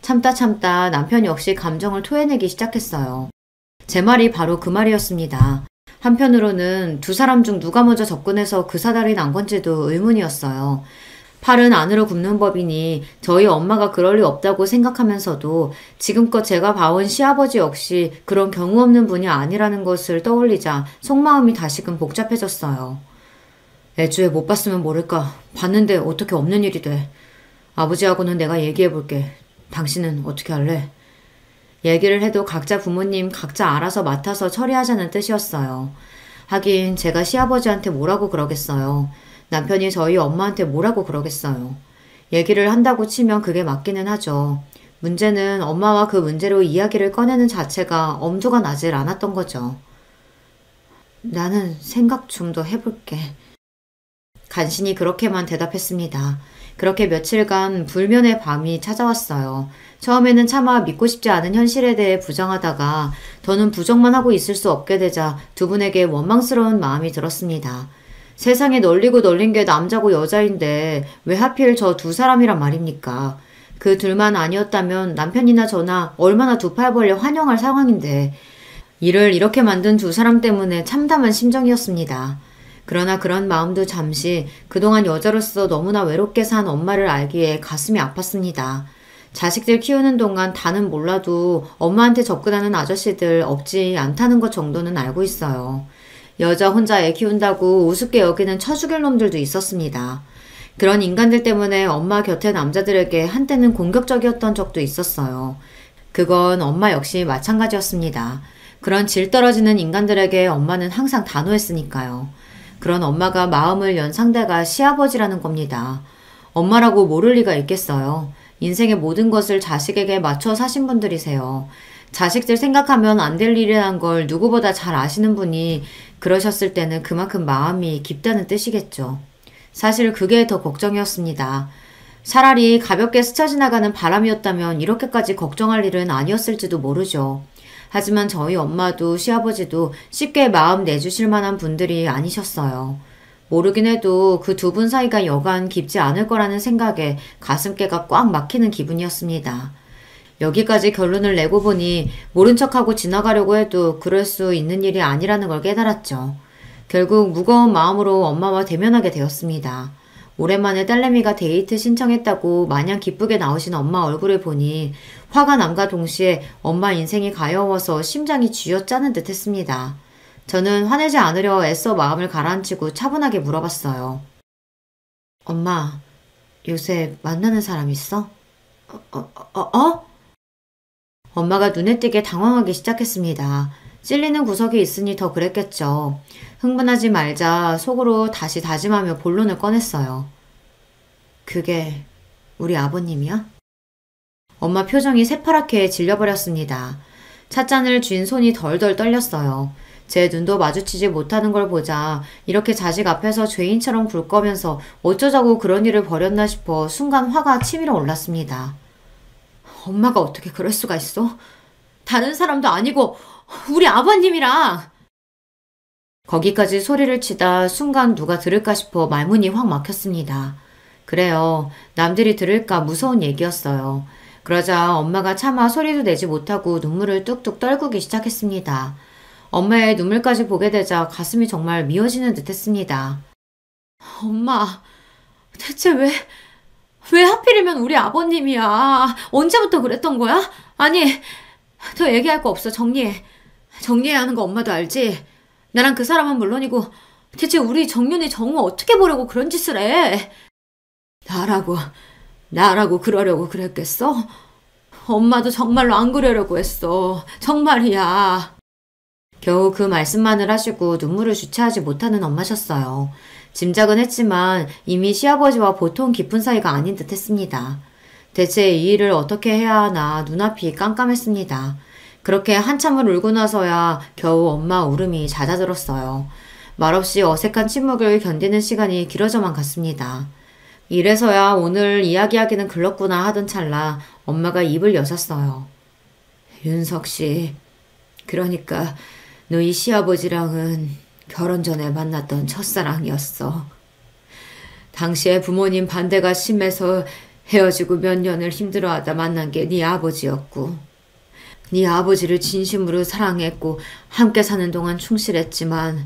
참다 남편 역시 감정을 토해내기 시작했어요. 제 말이 바로 그 말이었습니다. 한편으로는 두 사람 중 누가 먼저 접근해서 그 사달이 난 건지도 의문이었어요. 팔은 안으로 굽는 법이니 저희 엄마가 그럴 리 없다고 생각하면서도 지금껏 제가 봐온 시아버지 역시 그런 경우 없는 분이 아니라는 것을 떠올리자 속마음이 다시금 복잡해졌어요. 애초에 못 봤으면 모를까. 봤는데 어떻게 없는 일이 돼. 아버지하고는 내가 얘기해볼게. 당신은 어떻게 할래? 얘기를 해도 각자 부모님 각자 알아서 맡아서 처리하자는 뜻이었어요. 하긴 제가 시아버지한테 뭐라고 그러겠어요. 남편이 저희 엄마한테 뭐라고 그러겠어요. 얘기를 한다고 치면 그게 맞기는 하죠. 문제는 엄마와 그 문제로 이야기를 꺼내는 자체가 엄두가 나질 않았던 거죠. 나는 생각 좀 더 해볼게. 간신히 그렇게만 대답했습니다. 그렇게 며칠간 불면의 밤이 찾아왔어요. 처음에는 차마 믿고 싶지 않은 현실에 대해 부정하다가 더는 부정만 하고 있을 수 없게 되자 두 분에게 원망스러운 마음이 들었습니다. 세상에 널리고 널린 게 남자고 여자인데 왜 하필 저 두 사람이란 말입니까? 그 둘만 아니었다면 남편이나 저나 얼마나 두 팔 벌려 환영할 상황인데 이를 이렇게 만든 두 사람 때문에 참담한 심정이었습니다. 그러나 그런 마음도 잠시 그동안 여자로서 너무나 외롭게 산 엄마를 알기에 가슴이 아팠습니다. 자식들 키우는 동안 다는 몰라도 엄마한테 접근하는 아저씨들 없지 않다는 것 정도는 알고 있어요. 여자 혼자 애 키운다고 우습게 여기는 처죽일 놈들도 있었습니다. 그런 인간들 때문에 엄마 곁에 남자들에게 한때는 공격적이었던 적도 있었어요. 그건 엄마 역시 마찬가지였습니다. 그런 질 떨어지는 인간들에게 엄마는 항상 단호했으니까요. 그런 엄마가 마음을 연 상대가 시아버지라는 겁니다. 엄마라고 모를 리가 있겠어요. 인생의 모든 것을 자식에게 맞춰 사신 분들이세요. 자식들 생각하면 안 될 일이란 걸 누구보다 잘 아시는 분이 그러셨을 때는 그만큼 마음이 깊다는 뜻이겠죠. 사실 그게 더 걱정이었습니다. 차라리 가볍게 스쳐 지나가는 바람이었다면 이렇게까지 걱정할 일은 아니었을지도 모르죠. 하지만 저희 엄마도 시아버지도 쉽게 마음 내주실 만한 분들이 아니셨어요. 모르긴 해도 그 두 분 사이가 여간 깊지 않을 거라는 생각에 가슴께가 꽉 막히는 기분이었습니다. 여기까지 결론을 내고 보니 모른 척하고 지나가려고 해도 그럴 수 있는 일이 아니라는 걸 깨달았죠. 결국 무거운 마음으로 엄마와 대면하게 되었습니다. 오랜만에 딸내미가 데이트 신청했다고 마냥 기쁘게 나오신 엄마 얼굴을 보니 화가 남과 동시에 엄마 인생이 가여워서 심장이 쥐어짜는 듯 했습니다. 저는 화내지 않으려 애써 마음을 가라앉히고 차분하게 물어봤어요. 엄마, 요새 만나는 사람 있어? 엄마가 눈에 띄게 당황하기 시작했습니다. 찔리는 구석이 있으니 더 그랬겠죠. 흥분하지 말자 속으로 다시 다짐하며 본론을 꺼냈어요. 그게 우리 아버님이야? 엄마 표정이 새파랗게 질려버렸습니다. 찻잔을 쥔 손이 덜덜 떨렸어요. 제 눈도 마주치지 못하는 걸 보자 이렇게 자식 앞에서 죄인처럼 굴 거면서 어쩌자고 그런 일을 벌였나 싶어 순간 화가 치밀어 올랐습니다. 엄마가 어떻게 그럴 수가 있어? 다른 사람도 아니고 우리 아버님이랑! 거기까지 소리를 치다 순간 누가 들을까 싶어 말문이 확 막혔습니다. 그래요. 남들이 들을까 무서운 얘기였어요. 그러자 엄마가 차마 소리도 내지 못하고 눈물을 뚝뚝 떨구기 시작했습니다. 엄마의 눈물까지 보게 되자 가슴이 정말 미어지는 듯 했습니다. 엄마, 대체 왜 하필이면 우리 아버님이야? 언제부터 그랬던 거야? 아니, 더 얘기할 거 없어. 정리해야 하는 거 엄마도 알지? 나랑 그 사람은 물론이고 대체 우리 정윤이 정우 어떻게 보려고 그런 짓을 해? 나라고 그러려고 그랬겠어? 엄마도 정말로 안 그러려고 했어. 정말이야. 겨우 그 말씀만을 하시고 눈물을 주체하지 못하는 엄마셨어요. 짐작은 했지만 이미 시아버지와 보통 깊은 사이가 아닌 듯 했습니다. 대체 이 일을 어떻게 해야 하나 눈앞이 깜깜했습니다. 그렇게 한참을 울고 나서야 겨우 엄마 울음이 잦아들었어요. 말없이 어색한 침묵을 견디는 시간이 길어져만 갔습니다. 이래서야 오늘 이야기하기는 글렀구나 하던 찰나 엄마가 입을 여셨어요. 윤석 씨, 그러니까 너희 시아버지랑은 결혼 전에 만났던 첫사랑이었어. 당시에 부모님 반대가 심해서 헤어지고 몇 년을 힘들어하다 만난 게 네 아버지였고 네 아버지를 진심으로 사랑했고 함께 사는 동안 충실했지만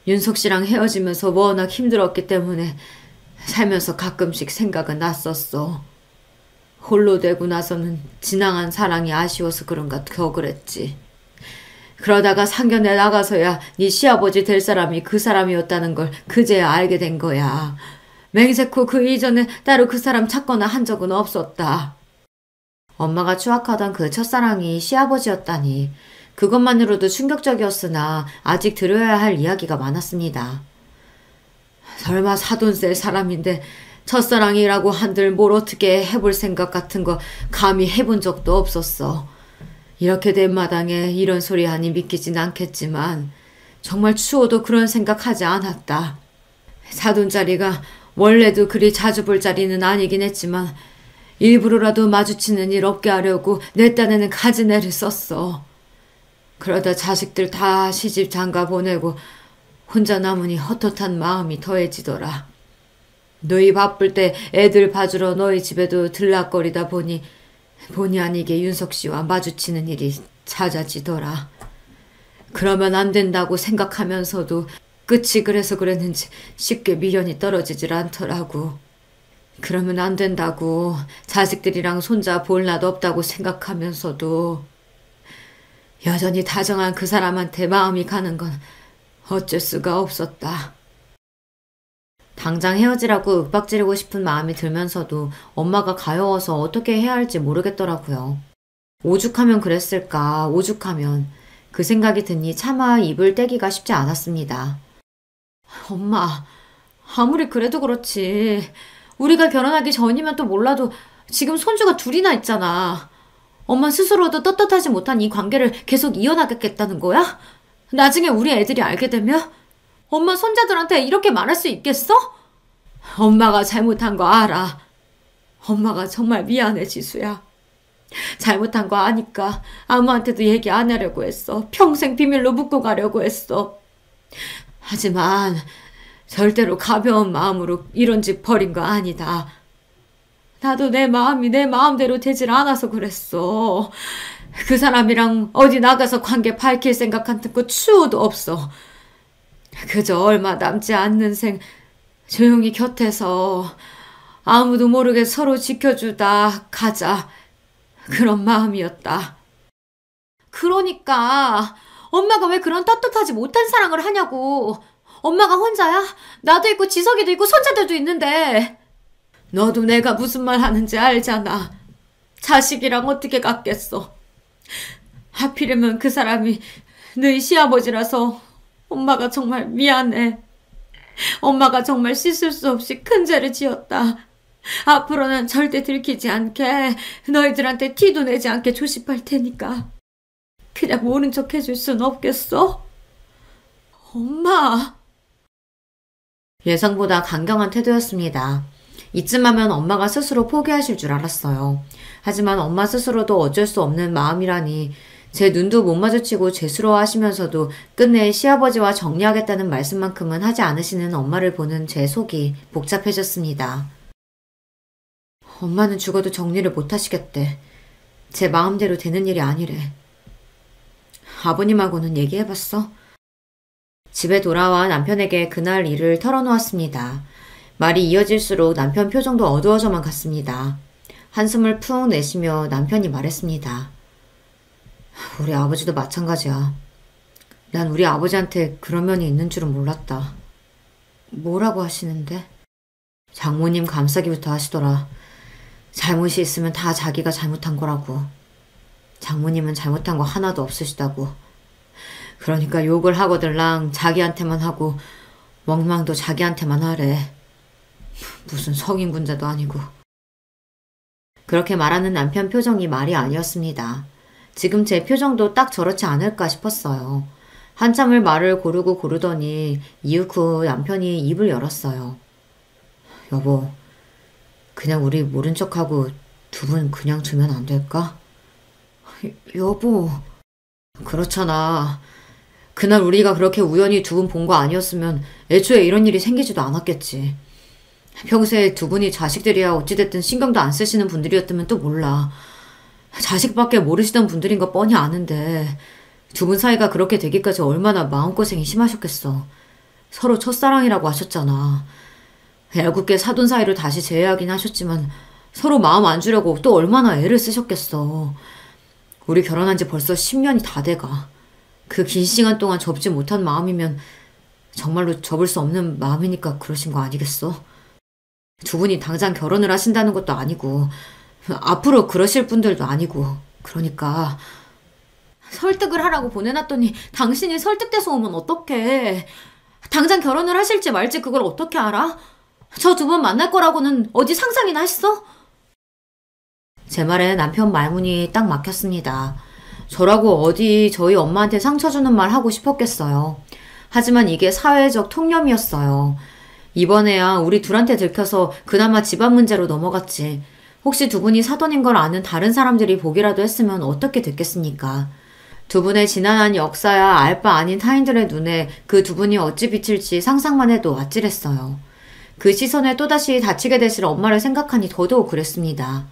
윤석 씨랑 헤어지면서 워낙 힘들었기 때문에 살면서 가끔씩 생각은 났었어. 홀로 되고 나서는 지나간 사랑이 아쉬워서 그런가 더 그랬지. 그러다가 상견례 나가서야 네 시아버지 될 사람이 그 사람이었다는 걸 그제야 알게 된 거야. 맹세코 그 이전에 따로 그 사람 찾거나 한 적은 없었다. 엄마가 추악하던 그 첫사랑이 시아버지였다니 그것만으로도 충격적이었으나 아직 들어야 할 이야기가 많았습니다. 설마 사돈셀 사람인데 첫사랑이라고 한들 뭘 어떻게 해볼 생각 같은 거 감히 해본 적도 없었어. 이렇게 된 마당에 이런 소리 하니 믿기진 않겠지만 정말 추워도 그런 생각하지 않았다. 사돈자리가 원래도 그리 자주 볼 자리는 아니긴 했지만 일부러라도 마주치는 일 없게 하려고 내 딴에는 가지내를 썼어. 그러다 자식들 다 시집 장가 보내고 혼자 남으니 헛헛한 마음이 더해지더라. 너희 바쁠 때 애들 봐주러 너희 집에도 들락거리다 보니 본의 아니게 윤석 씨와 마주치는 일이 잦아지더라. 그러면 안 된다고 생각하면서도 끝이 그래서 그랬는지 쉽게 미련이 떨어지질 않더라고. 그러면 안 된다고 자식들이랑 손자 볼 낯 없다고 생각하면서도 여전히 다정한 그 사람한테 마음이 가는 건 어쩔 수가 없었다. 당장 헤어지라고 윽박지르고 싶은 마음이 들면서도 엄마가 가여워서 어떻게 해야 할지 모르겠더라고요. 오죽하면 그랬을까, 오죽하면. 그 생각이 드니 차마 입을 떼기가 쉽지 않았습니다. 엄마, 아무리 그래도 그렇지. 우리가 결혼하기 전이면 또 몰라도 지금 손주가 둘이나 있잖아. 엄마 스스로도 떳떳하지 못한 이 관계를 계속 이어나가겠다는 거야? 나중에 우리 애들이 알게 되면 엄마 손자들한테 이렇게 말할 수 있겠어? 엄마가 잘못한 거 알아. 엄마가 정말 미안해, 지수야. 잘못한 거 아니까 아무한테도 얘기 안 하려고 했어. 평생 비밀로 묻고 가려고 했어. 하지만 절대로 가벼운 마음으로 이런 짓 벌인 거 아니다. 나도 내 마음이 내 마음대로 되질 않아서 그랬어. 그 사람이랑 어디 나가서 관계 밝힐 생각 같은 거 추호도 없어. 그저 얼마 남지 않는 생 조용히 곁에서 아무도 모르게 서로 지켜주다 가자. 그런 마음이었다. 그러니까 엄마가 왜 그런 떳떳하지 못한 사랑을 하냐고. 엄마가 혼자야? 나도 있고 지석이도 있고 손자들도 있는데. 너도 내가 무슨 말 하는지 알잖아. 자식이랑 어떻게 같겠어. 하필이면 그 사람이 너희 시아버지라서 엄마가 정말 미안해. 엄마가 정말 씻을 수 없이 큰 죄를 지었다. 앞으로는 절대 들키지 않게, 너희들한테 티도 내지 않게 조심할 테니까 그냥 모른 척 해줄 순 없겠어? 엄마. 예상보다 강경한 태도였습니다. 이쯤 하면 엄마가 스스로 포기하실 줄 알았어요. 하지만 엄마 스스로도 어쩔 수 없는 마음이라니 제 눈도 못 마주치고 죄스러워하시면서도 끝내 시아버지와 정리하겠다는 말씀만큼은 하지 않으시는 엄마를 보는 제 속이 복잡해졌습니다. 엄마는 죽어도 정리를 못 하시겠대. 제 마음대로 되는 일이 아니래. 아버님하고는 얘기해봤어? 집에 돌아와 남편에게 그날 일을 털어놓았습니다. 말이 이어질수록 남편 표정도 어두워져만 갔습니다. 한숨을 푹 내쉬며 남편이 말했습니다. 우리 아버지도 마찬가지야. 난 우리 아버지한테 그런 면이 있는 줄은 몰랐다. 뭐라고 하시는데? 장모님 감싸기부터 하시더라. 잘못이 있으면 다 자기가 잘못한 거라고. 장모님은 잘못한 거 하나도 없으시다고. 그러니까 욕을 하거들랑 자기한테만 하고 원망도 자기한테만 하래. 무슨 성인군자도 아니고. 그렇게 말하는 남편 표정이 말이 아니었습니다. 지금 제 표정도 딱 저렇지 않을까 싶었어요. 한참을 말을 고르고 고르더니 이윽 후 남편이 입을 열었어요. 여보, 그냥 우리 모른 척하고 두 분 그냥 두면 안 될까? 여보. 그렇잖아. 그날 우리가 그렇게 우연히 두 분 본 거 아니었으면 애초에 이런 일이 생기지도 않았겠지. 평소에 두 분이 자식들이야 어찌됐든 신경도 안 쓰시는 분들이었다면 또 몰라. 자식밖에 모르시던 분들인 거 뻔히 아는데 두 분 사이가 그렇게 되기까지 얼마나 마음고생이 심하셨겠어. 서로 첫사랑이라고 하셨잖아. 애꿎게 사돈 사이로 다시 재회하긴 하셨지만 서로 마음 안 주려고 또 얼마나 애를 쓰셨겠어. 우리 결혼한 지 벌써 10년이 다 돼가. 그 긴 시간 동안 접지 못한 마음이면 정말로 접을 수 없는 마음이니까 그러신 거 아니겠어? 두 분이 당장 결혼을 하신다는 것도 아니고 앞으로 그러실 분들도 아니고. 그러니까 설득을 하라고 보내놨더니 당신이 설득돼서 오면 어떡해. 당장 결혼을 하실지 말지 그걸 어떻게 알아? 저 두 번 만날 거라고는 어디 상상이나 했어? 제 말에 남편 말문이 딱 막혔습니다. 저라고 어디 저희 엄마한테 상처 주는 말 하고 싶었겠어요. 하지만 이게 사회적 통념이었어요. 이번에야 우리 둘한테 들켜서 그나마 집안 문제로 넘어갔지. 혹시 두 분이 사돈인 걸 아는 다른 사람들이 보기라도 했으면 어떻게 됐겠습니까? 두 분의 지난한 역사야 알 바 아닌 타인들의 눈에 그 두 분이 어찌 비칠지 상상만 해도 아찔했어요. 그 시선에 또다시 다치게 되실 엄마를 생각하니 더더욱 그랬습니다.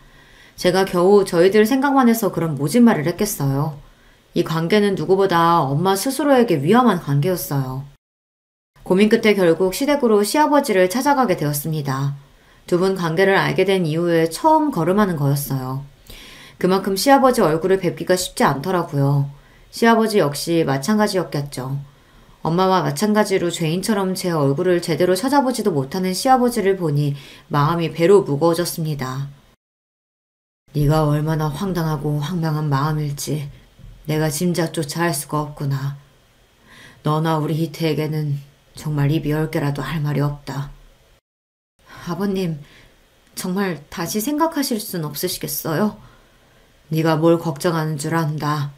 제가 겨우 저희들 생각만 해서 그런 모진 말을 했겠어요. 이 관계는 누구보다 엄마 스스로에게 위험한 관계였어요. 고민 끝에 결국 시댁으로 시아버지를 찾아가게 되었습니다. 두 분 관계를 알게 된 이후에 처음 걸음하는 거였어요. 그만큼 시아버지 얼굴을 뵙기가 쉽지 않더라고요. 시아버지 역시 마찬가지였겠죠. 엄마와 마찬가지로 죄인처럼 제 얼굴을 제대로 찾아보지도 못하는 시아버지를 보니 마음이 배로 무거워졌습니다. 네가 얼마나 황당하고 황당한 마음일지 내가 짐작조차 할 수가 없구나. 너나 우리 희태에게는 정말 입이 10개라도 할 말이 없다. 아버님, 정말 다시 생각하실 순 없으시겠어요? 네가 뭘 걱정하는 줄 안다.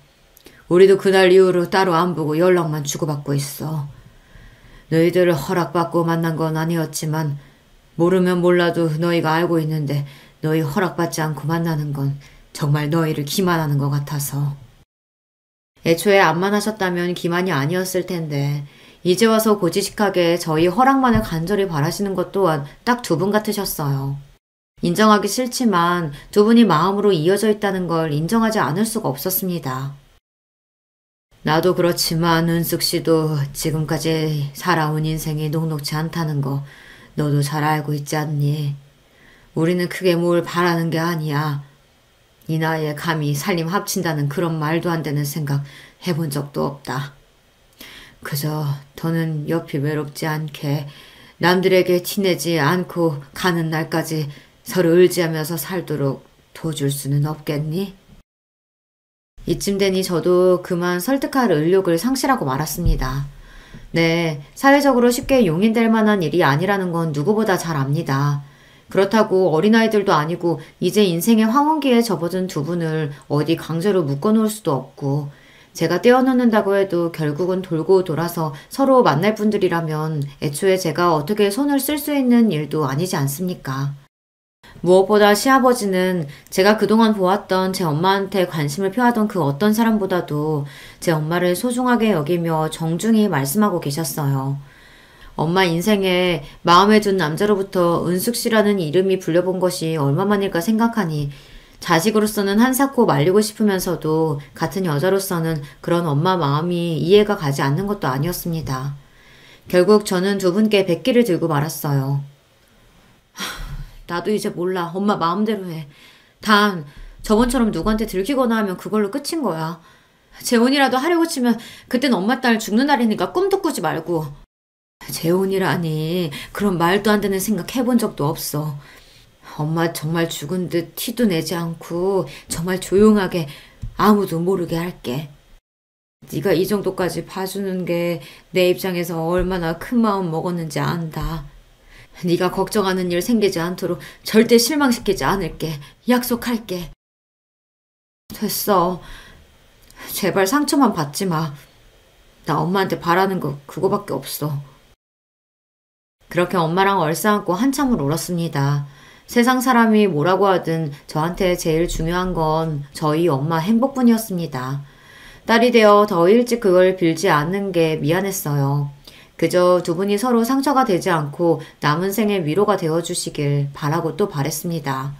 우리도 그날 이후로 따로 안 보고 연락만 주고받고 있어. 너희들을 허락받고 만난 건 아니었지만 모르면 몰라도 너희가 알고 있는데 너희 허락받지 않고 만나는 건 정말 너희를 기만하는 것 같아서. 애초에 암만하셨다면 기만이 아니었을 텐데 이제 와서 고지식하게 저희 허락만을 간절히 바라시는 것 또한 딱 두 분 같으셨어요. 인정하기 싫지만 두 분이 마음으로 이어져 있다는 걸 인정하지 않을 수가 없었습니다. 나도 그렇지만 은숙 씨도 지금까지 살아온 인생이 녹록지 않다는 거 너도 잘 알고 있지 않니? 우리는 크게 뭘 바라는 게 아니야. 이 나이에 감히 살림 합친다는 그런 말도 안 되는 생각 해본 적도 없다. 그저 더는 옆이 외롭지 않게 남들에게 티내지 않고 가는 날까지 서로 의지하면서 살도록 도와줄 수는 없겠니? 이쯤 되니 저도 그만 설득할 의욕을 상실하고 말았습니다. 네, 사회적으로 쉽게 용인될 만한 일이 아니라는 건 누구보다 잘 압니다. 그렇다고 어린아이들도 아니고 이제 인생의 황혼기에 접어든 두 분을 어디 강제로 묶어놓을 수도 없고 제가 떼어놓는다고 해도 결국은 돌고 돌아서 서로 만날 분들이라면 애초에 제가 어떻게 손을 쓸 수 있는 일도 아니지 않습니까? 무엇보다 시아버지는 제가 그동안 보았던 제 엄마한테 관심을 표하던 그 어떤 사람보다도 제 엄마를 소중하게 여기며 정중히 말씀하고 계셨어요. 엄마 인생에 마음에 든 남자로부터 은숙 씨라는 이름이 불려본 것이 얼마만일까 생각하니 자식으로서는 한사코 말리고 싶으면서도 같은 여자로서는 그런 엄마 마음이 이해가 가지 않는 것도 아니었습니다. 결국 저는 두 분께 백기를 들고 말았어요. 나도 이제 몰라. 엄마 마음대로 해. 단 저번처럼 누구한테 들키거나 하면 그걸로 끝인 거야. 재혼이라도 하려고 치면 그땐 엄마 딸 죽는 날이니까 꿈도 꾸지 말고. 재혼이라니 그런 말도 안 되는 생각 해본 적도 없어. 엄마 정말 죽은 듯 티도 내지 않고 정말 조용하게 아무도 모르게 할게. 네가 이 정도까지 봐주는 게 내 입장에서 얼마나 큰 마음 먹었는지 안다. 네가 걱정하는 일 생기지 않도록 절대 실망시키지 않을게. 약속할게. 됐어. 제발 상처만 받지 마. 나 엄마한테 바라는 거 그거밖에 없어. 그렇게 엄마랑 얼싸안고 한참을 울었습니다. 세상 사람이 뭐라고 하든 저한테 제일 중요한 건 저희 엄마 행복뿐이었습니다. 딸이 되어 더 일찍 그걸 빌지 않는 게 미안했어요. 그저 두 분이 서로 상처가 되지 않고 남은 생의 위로가 되어주시길 바라고 또 바랬습니다.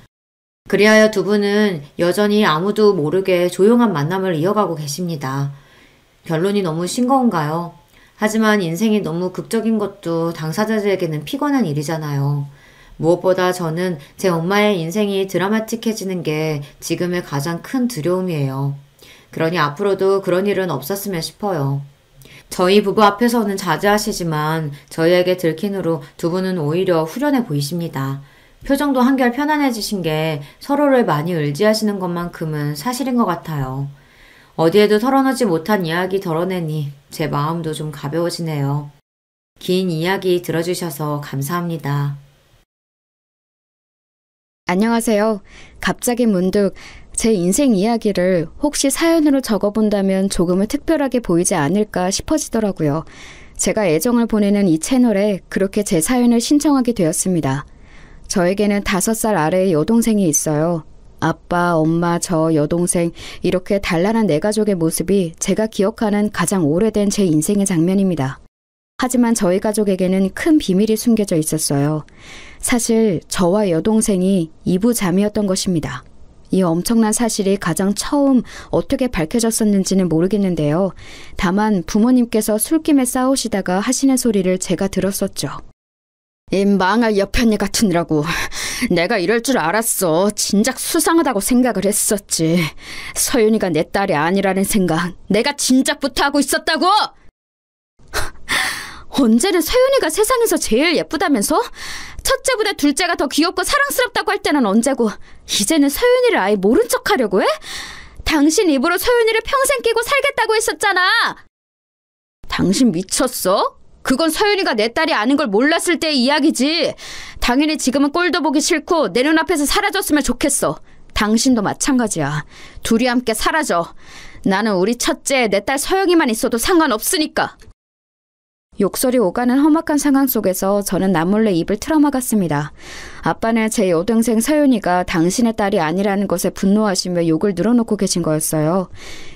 그리하여 두 분은 여전히 아무도 모르게 조용한 만남을 이어가고 계십니다. 결론이 너무 싱거운가요? 하지만 인생이 너무 극적인 것도 당사자들에게는 피곤한 일이잖아요. 무엇보다 저는 제 엄마의 인생이 드라마틱해지는 게 지금의 가장 큰 두려움이에요. 그러니 앞으로도 그런 일은 없었으면 싶어요. 저희 부부 앞에서는 자제하시지만 저희에게 들킨 후로 두 분은 오히려 후련해 보이십니다. 표정도 한결 편안해지신 게 서로를 많이 의지하시는 것만큼은 사실인 것 같아요. 어디에도 털어놓지 못한 이야기 덜어내니 제 마음도 좀 가벼워지네요. 긴 이야기 들어주셔서 감사합니다. 안녕하세요. 갑자기 문득 제 인생 이야기를 혹시 사연으로 적어본다면 조금은 특별하게 보이지 않을까 싶어지더라고요. 제가 애정을 보내는 이 채널에 그렇게 제 사연을 신청하게 되었습니다. 저에게는 5살 아래의 여동생이 있어요. 아빠, 엄마, 저, 여동생 이렇게 단란한 내 가족의 모습이 제가 기억하는 가장 오래된 제 인생의 장면입니다. 하지만 저희 가족에게는 큰 비밀이 숨겨져 있었어요. 사실 저와 여동생이 이부자매였던 것입니다. 이 엄청난 사실이 가장 처음 어떻게 밝혀졌었는지는 모르겠는데요. 다만 부모님께서 술김에 싸우시다가 하시는 소리를 제가 들었었죠. 이 망할 여편이 같으니라고. 내가 이럴 줄 알았어. 진작 수상하다고 생각을 했었지. 서윤이가 내 딸이 아니라는 생각 내가 진작부터 하고 있었다고! 언제는 서윤이가 세상에서 제일 예쁘다면서? 첫째보다 둘째가 더 귀엽고 사랑스럽다고 할 때는 언제고 이제는 서윤이를 아예 모른 척하려고 해? 당신 입으로 서윤이를 평생 끼고 살겠다고 했었잖아. 당신 미쳤어? 그건 서윤이가 내 딸이 아닌 걸 몰랐을 때의 이야기지. 당연히 지금은 꼴도 보기 싫고 내 눈앞에서 사라졌으면 좋겠어. 당신도 마찬가지야. 둘이 함께 사라져. 나는 우리 첫째, 내 딸 서영이만 있어도 상관없으니까. 욕설이 오가는 험악한 상황 속에서 저는 남몰래 입을 틀어막았습니다. 아빠는 제 여동생 서윤이가 당신의 딸이 아니라는 것에 분노하시며 욕을 늘어놓고 계신 거였어요.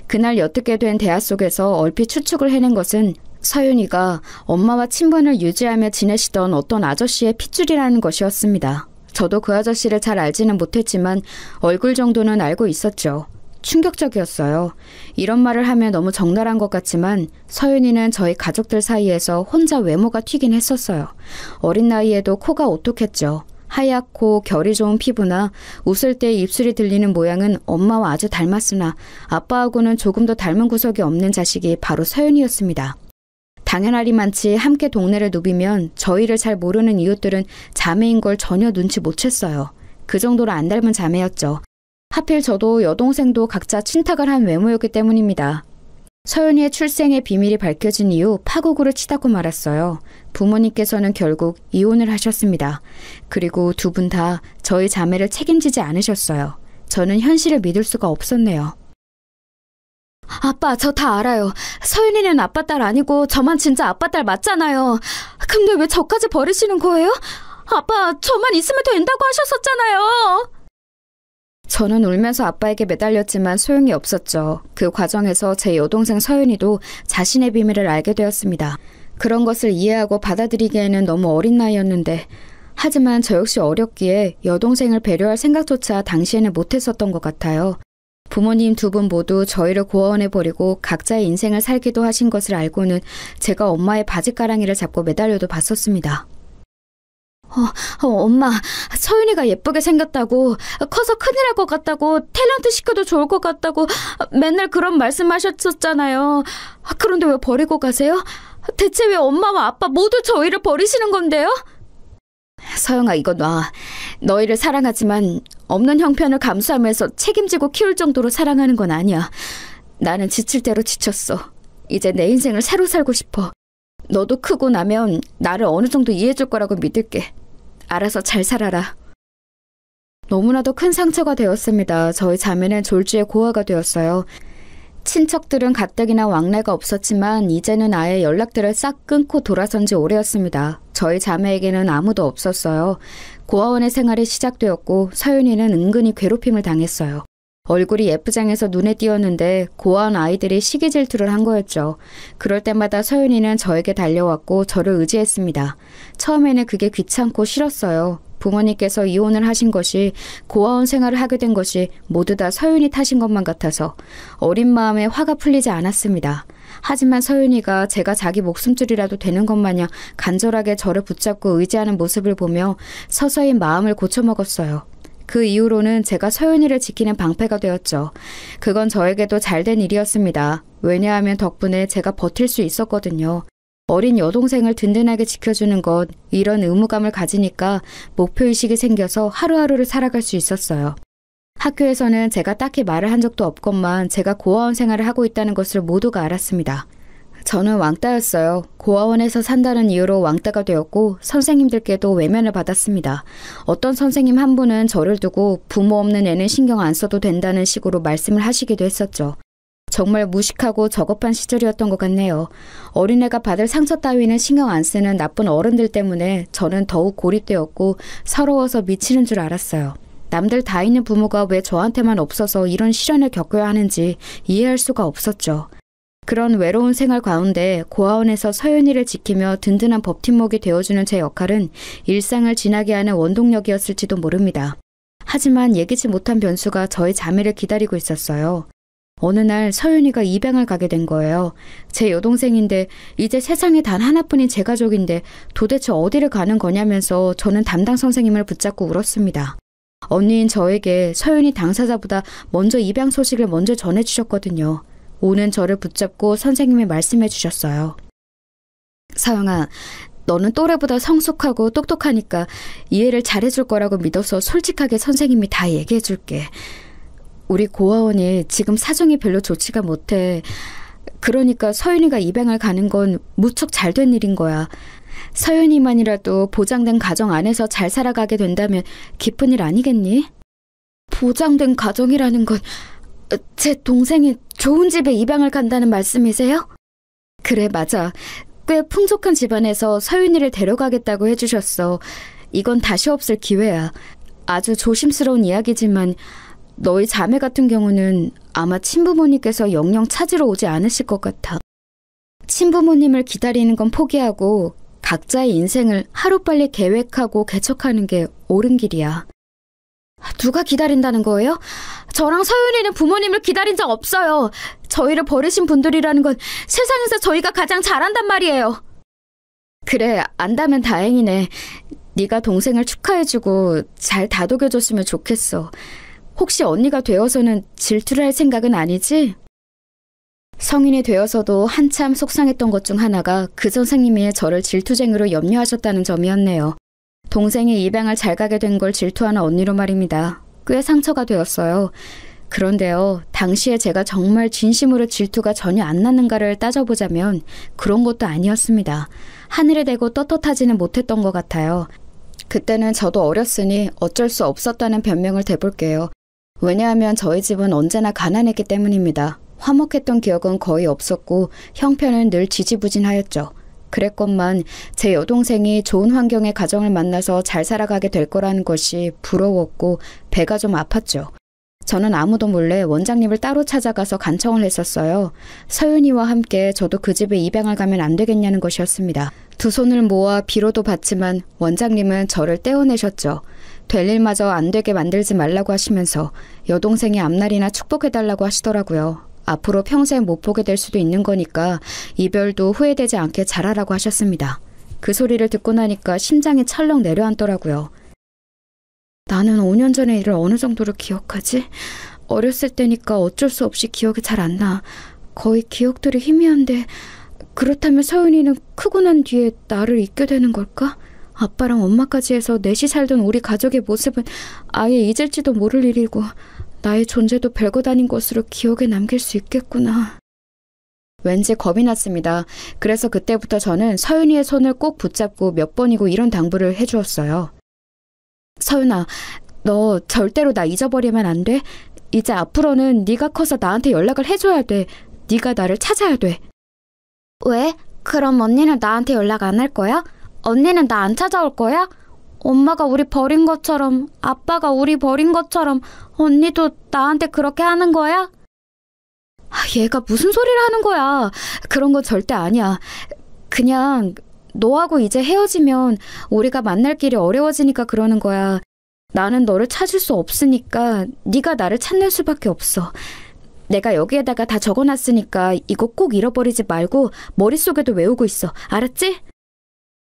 그날 옅게 된 대화 속에서 얼핏 추측을 해낸 것은 서윤이가 엄마와 친분을 유지하며 지내시던 어떤 아저씨의 핏줄이라는 것이었습니다. 저도 그 아저씨를 잘 알지는 못했지만 얼굴 정도는 알고 있었죠. 충격적이었어요. 이런 말을 하면 너무 적나라한 것 같지만 서윤이는 저희 가족들 사이에서 혼자 외모가 튀긴 했었어요. 어린 나이에도 코가 오똑했죠. 하얗고 결이 좋은 피부나 웃을 때 입술이 들리는 모양은 엄마와 아주 닮았으나 아빠하고는 조금 더 닮은 구석이 없는 자식이 바로 서윤이였습니다. 당연하리만치 함께 동네를 누비면 저희를 잘 모르는 이웃들은 자매인 걸 전혀 눈치 못 챘어요. 그 정도로 안 닮은 자매였죠. 하필 저도 여동생도 각자 친탁을 한 외모였기 때문입니다. 서윤이의 출생의 비밀이 밝혀진 이후 파국으로 치닫고 말았어요. 부모님께서는 결국 이혼을 하셨습니다. 그리고 두 분 다 저희 자매를 책임지지 않으셨어요. 저는 현실을 믿을 수가 없었네요. 아빠, 저 다 알아요. 서윤이는 아빠 딸 아니고 저만 진짜 아빠 딸 맞잖아요. 근데 왜 저까지 버리시는 거예요? 아빠, 저만 있으면 된다고 하셨었잖아요. 저는 울면서 아빠에게 매달렸지만 소용이 없었죠. 그 과정에서 제 여동생 서윤이도 자신의 비밀을 알게 되었습니다. 그런 것을 이해하고 받아들이기에는 너무 어린 나이였는데 하지만 저 역시 어렸기에 여동생을 배려할 생각조차 당시에는 못했었던 것 같아요. 부모님 두 분 모두 저희를 고아원해버리고 각자의 인생을 살기도 하신 것을 알고는 제가 엄마의 바지가랑이를 잡고 매달려도 봤었습니다. 엄마, 서윤이가 예쁘게 생겼다고, 커서 큰일 할 것 같다고, 탤런트 시켜도 좋을 것 같다고 맨날 그런 말씀하셨었잖아요. 그런데 왜 버리고 가세요? 대체 왜 엄마와 아빠 모두 저희를 버리시는 건데요? 서영아, 이거 놔. 너희를 사랑하지만 없는 형편을 감수하면서 책임지고 키울 정도로 사랑하는 건 아니야. 나는 지칠 대로 지쳤어. 이제 내 인생을 새로 살고 싶어. 너도 크고 나면 나를 어느 정도 이해해줄 거라고 믿을게. 알아서 잘 살아라. 너무나도 큰 상처가 되었습니다. 저희 자매는 졸지에 고아가 되었어요. 친척들은 가뜩이나 왕래가 없었지만 이제는 아예 연락들을 싹 끊고 돌아선 지 오래였습니다. 저희 자매에게는 아무도 없었어요. 고아원의 생활이 시작되었고 서윤이는 은근히 괴롭힘을 당했어요. 얼굴이 예쁘장해서 눈에 띄었는데 고아원 아이들이 시기 질투를 한 거였죠. 그럴 때마다 서윤이는 저에게 달려왔고 저를 의지했습니다. 처음에는 그게 귀찮고 싫었어요. 부모님께서 이혼을 하신 것이, 고아원 생활을 하게 된 것이 모두 다 서윤이 탓인 것만 같아서 어린 마음에 화가 풀리지 않았습니다. 하지만 서윤이가 제가 자기 목숨줄이라도 되는 것 마냥 간절하게 저를 붙잡고 의지하는 모습을 보며 서서히 마음을 고쳐먹었어요. 그 이후로는 제가 서윤이를 지키는 방패가 되었죠. 그건 저에게도 잘된 일이었습니다. 왜냐하면 덕분에 제가 버틸 수 있었거든요. 어린 여동생을 든든하게 지켜주는 것, 이런 의무감을 가지니까 목표의식이 생겨서 하루하루를 살아갈 수 있었어요. 학교에서는 제가 딱히 말을 한 적도 없건만 제가 고아원 생활을 하고 있다는 것을 모두가 알았습니다. 저는 왕따였어요. 고아원에서 산다는 이유로 왕따가 되었고 선생님들께도 외면을 받았습니다. 어떤 선생님 한 분은 저를 두고 부모 없는 애는 신경 안 써도 된다는 식으로 말씀을 하시기도 했었죠. 정말 무식하고 저급한 시절이었던 것 같네요. 어린애가 받을 상처 따위는 신경 안 쓰는 나쁜 어른들 때문에 저는 더욱 고립되었고 서러워서 미치는 줄 알았어요. 남들 다 있는 부모가 왜 저한테만 없어서 이런 시련을 겪어야 하는지 이해할 수가 없었죠. 그런 외로운 생활 가운데 고아원에서 서윤이를 지키며 든든한 버팀목이 되어주는 제 역할은 일상을 지나게 하는 원동력이었을지도 모릅니다. 하지만 예기치 못한 변수가 저희 자매를 기다리고 있었어요. 어느 날 서윤이가 입양을 가게 된 거예요. 제 여동생인데 이제 세상에 단 하나뿐인 제 가족인데 도대체 어디를 가는 거냐면서 저는 담당 선생님을 붙잡고 울었습니다. 언니인 저에게 서윤이 당사자보다 먼저 입양 소식을 먼저 전해주셨거든요. 우는 저를 붙잡고 선생님이 말씀해 주셨어요. 서영아, 너는 또래보다 성숙하고 똑똑하니까 이해를 잘해줄 거라고 믿어서 솔직하게 선생님이 다 얘기해줄게. 우리 고아원이 지금 사정이 별로 좋지가 못해. 그러니까 서윤이가 입양을 가는 건 무척 잘된 일인 거야. 서윤이만이라도 보장된 가정 안에서 잘 살아가게 된다면 기쁜 일 아니겠니? 보장된 가정이라는 건 제 동생이 좋은 집에 입양을 간다는 말씀이세요? 그래, 맞아. 꽤 풍족한 집안에서 서윤이를 데려가겠다고 해주셨어. 이건 다시 없을 기회야. 아주 조심스러운 이야기지만 너희 자매 같은 경우는 아마 친부모님께서 영영 찾으러 오지 않으실 것 같아. 친부모님을 기다리는 건 포기하고 각자의 인생을 하루빨리 계획하고 개척하는 게 옳은 길이야. 누가 기다린다는 거예요? 저랑 서윤이는 부모님을 기다린 적 없어요. 저희를 버리신 분들이라는 건 세상에서 저희가 가장 잘한단 말이에요. 그래, 안다면 다행이네. 네가 동생을 축하해주고 잘 다독여줬으면 좋겠어. 혹시 언니가 되어서는 질투를 할 생각은 아니지? 성인이 되어서도 한참 속상했던 것 중 하나가 그 선생님이 저를 질투쟁이로 염려하셨다는 점이었네요. 동생이 입양을 잘 가게 된 걸 질투하는 언니로 말입니다. 꽤 상처가 되었어요. 그런데요, 당시에 제가 정말 진심으로 질투가 전혀 안 났는가를 따져보자면 그런 것도 아니었습니다. 하늘에 대고 떳떳하지는 못했던 것 같아요. 그때는 저도 어렸으니 어쩔 수 없었다는 변명을 대볼게요. 왜냐하면 저희 집은 언제나 가난했기 때문입니다. 화목했던 기억은 거의 없었고 형편은 늘 지지부진하였죠. 그랬건만 제 여동생이 좋은 환경의 가정을 만나서 잘 살아가게 될 거라는 것이 부러웠고 배가 좀 아팠죠. 저는 아무도 몰래 원장님을 따로 찾아가서 간청을 했었어요. 서윤이와 함께 저도 그 집에 입양을 가면 안 되겠냐는 것이었습니다. 두 손을 모아 비로도 받지만 원장님은 저를 떼어내셨죠. 될 일마저 안 되게 만들지 말라고 하시면서 여동생의 앞날이나 축복해달라고 하시더라고요. 앞으로 평생 못 보게 될 수도 있는 거니까 이별도 후회되지 않게 잘하라고 하셨습니다. 그 소리를 듣고 나니까 심장이 철렁 내려앉더라고요. 나는 5년 전의 일을 어느 정도로 기억하지? 어렸을 때니까 어쩔 수 없이 기억이 잘 안 나. 거의 기억들이 희미한데 그렇다면 서윤이는 크고 난 뒤에 나를 잊게 되는 걸까? 아빠랑 엄마까지 해서 넷이 살던 우리 가족의 모습은 아예 잊을지도 모를 일이고 나의 존재도 별것 아닌 것으로 기억에 남길 수 있겠구나. 왠지 겁이 났습니다. 그래서 그때부터 저는 서윤이의 손을 꼭 붙잡고 몇 번이고 이런 당부를 해주었어요. 서윤아, 너 절대로 나 잊어버리면 안 돼. 이제 앞으로는 네가 커서 나한테 연락을 해줘야 돼. 네가 나를 찾아야 돼. 왜? 그럼 언니는 나한테 연락 안 할 거야? 언니는 나 안 찾아올 거야? 엄마가 우리 버린 것처럼, 아빠가 우리 버린 것처럼 언니도 나한테 그렇게 하는 거야? 얘가 무슨 소리를 하는 거야. 그런 건 절대 아니야. 그냥 너하고 이제 헤어지면 우리가 만날 길이 어려워지니까 그러는 거야. 나는 너를 찾을 수 없으니까 네가 나를 찾는 수밖에 없어. 내가 여기에다가 다 적어놨으니까 이거 꼭 잃어버리지 말고 머릿속에도 외우고 있어. 알았지?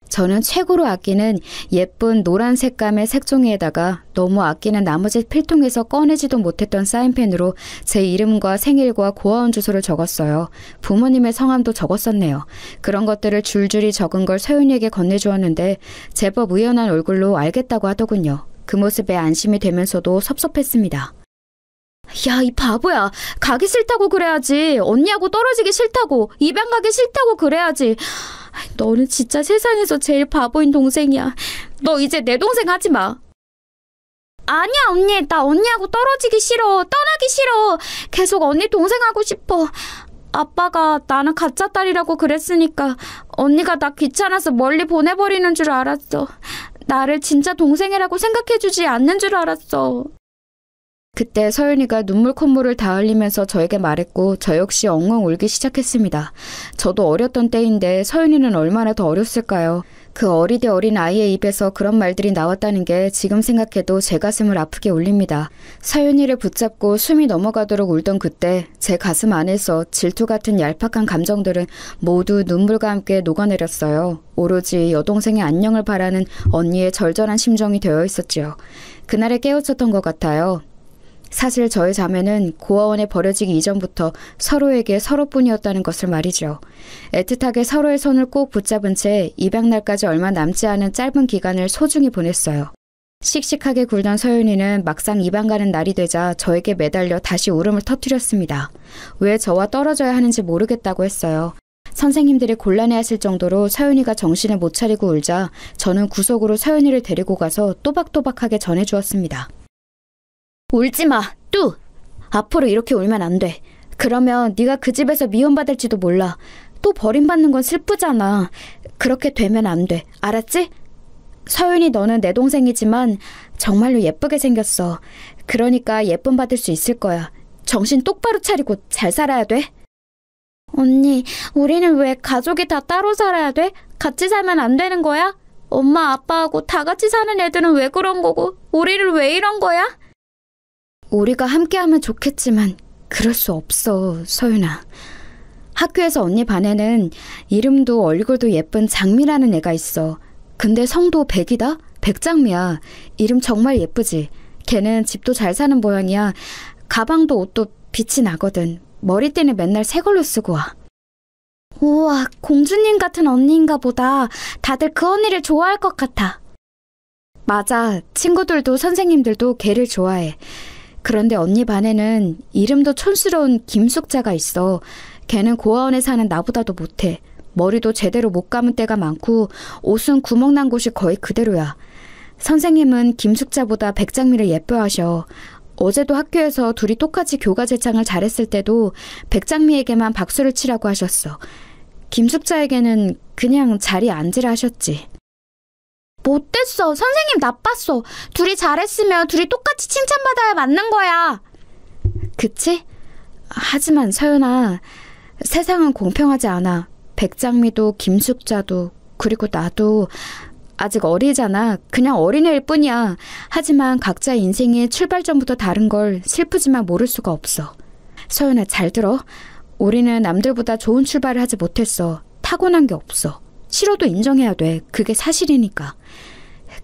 저는 최고로 아끼는 예쁜 노란 색감의 색종이에다가 너무 아끼는 나머지 필통에서 꺼내지도 못했던 사인펜으로 제 이름과 생일과 고아원 주소를 적었어요. 부모님의 성함도 적었었네요. 그런 것들을 줄줄이 적은 걸 서윤이에게 건네주었는데 제법 의연한 얼굴로 알겠다고 하더군요. 그 모습에 안심이 되면서도 섭섭했습니다. 야, 이 바보야. 가기 싫다고 그래야지. 언니하고 떨어지기 싫다고. 입양 가기 싫다고 그래야지. 너는 진짜 세상에서 제일 바보인 동생이야. 너 이제 내 동생 하지 마. 아니야, 언니. 나 언니하고 떨어지기 싫어. 떠나기 싫어. 계속 언니 동생 하고 싶어. 아빠가 나는 가짜 딸이라고 그랬으니까 언니가 나 귀찮아서 멀리 보내버리는 줄 알았어. 나를 진짜 동생이라고 생각해주지 않는 줄 알았어. 그때 서윤이가 눈물 콧물을 다 흘리면서 저에게 말했고 저 역시 엉엉 울기 시작했습니다. 저도 어렸던 때인데 서윤이는 얼마나 더 어렸을까요? 그 어리대 어린 아이의 입에서 그런 말들이 나왔다는 게 지금 생각해도 제 가슴을 아프게 울립니다. 서윤이를 붙잡고 숨이 넘어가도록 울던 그때 제 가슴 안에서 질투 같은 얄팍한 감정들은 모두 눈물과 함께 녹아내렸어요. 오로지 여동생의 안녕을 바라는 언니의 절절한 심정이 되어 있었지요. 그날에 깨우쳤던 것 같아요. 사실 저희 자매는 고아원에 버려지기 이전부터 서로에게 서로뿐이었다는 것을 말이죠. 애틋하게 서로의 손을 꼭 붙잡은 채 입양날까지 얼마 남지 않은 짧은 기간을 소중히 보냈어요. 씩씩하게 굴던 서윤이는 막상 입양 가는 날이 되자 저에게 매달려 다시 울음을 터뜨렸습니다. 왜 저와 떨어져야 하는지 모르겠다고 했어요. 선생님들이 곤란해하실 정도로 서윤이가 정신을 못 차리고 울자 저는 구석으로 서윤이를 데리고 가서 또박또박하게 전해주었습니다. 울지마, 뚜! 앞으로 이렇게 울면 안 돼. 그러면 네가 그 집에서 미움받을지도 몰라. 또 버림받는 건 슬프잖아. 그렇게 되면 안 돼. 알았지? 서윤이, 너는 내 동생이지만 정말로 예쁘게 생겼어. 그러니까 예쁨 받을 수 있을 거야. 정신 똑바로 차리고 잘 살아야 돼. 언니, 우리는 왜 가족이 다 따로 살아야 돼? 같이 살면 안 되는 거야? 엄마, 아빠하고 다 같이 사는 애들은 왜 그런 거고 우리를 왜 이런 거야? 우리가 함께하면 좋겠지만 그럴 수 없어, 서윤아. 학교에서 언니 반에는 이름도 얼굴도 예쁜 장미라는 애가 있어. 근데 성도 백이다? 백장미야. 이름 정말 예쁘지? 걔는 집도 잘 사는 모양이야. 가방도 옷도 빛이 나거든. 머리띠는 맨날 새 걸로 쓰고 와. 우와, 공주님 같은 언니인가 보다. 다들 그 언니를 좋아할 것 같아. 맞아. 친구들도 선생님들도 걔를 좋아해. 그런데 언니 반에는 이름도 촌스러운 김숙자가 있어. 걔는 고아원에 사는 나보다도 못해. 머리도 제대로 못 감은 때가 많고 옷은 구멍난 곳이 거의 그대로야. 선생님은 김숙자보다 백장미를 예뻐하셔. 어제도 학교에서 둘이 똑같이 교과 제창을 잘했을 때도 백장미에게만 박수를 치라고 하셨어. 김숙자에게는 그냥 자리에 앉으라 하셨지. 못됐어. 선생님 나빴어. 둘이 잘했으면 둘이 똑같이 칭찬받아야 맞는 거야. 그치? 하지만 서연아, 세상은 공평하지 않아. 백장미도 김숙자도 그리고 나도 아직 어리잖아. 그냥 어린애일 뿐이야. 하지만 각자의 인생이 출발점부터 다른 걸 슬프지만 모를 수가 없어. 서연아, 잘 들어. 우리는 남들보다 좋은 출발을 하지 못했어. 타고난 게 없어. 싫어도 인정해야 돼. 그게 사실이니까.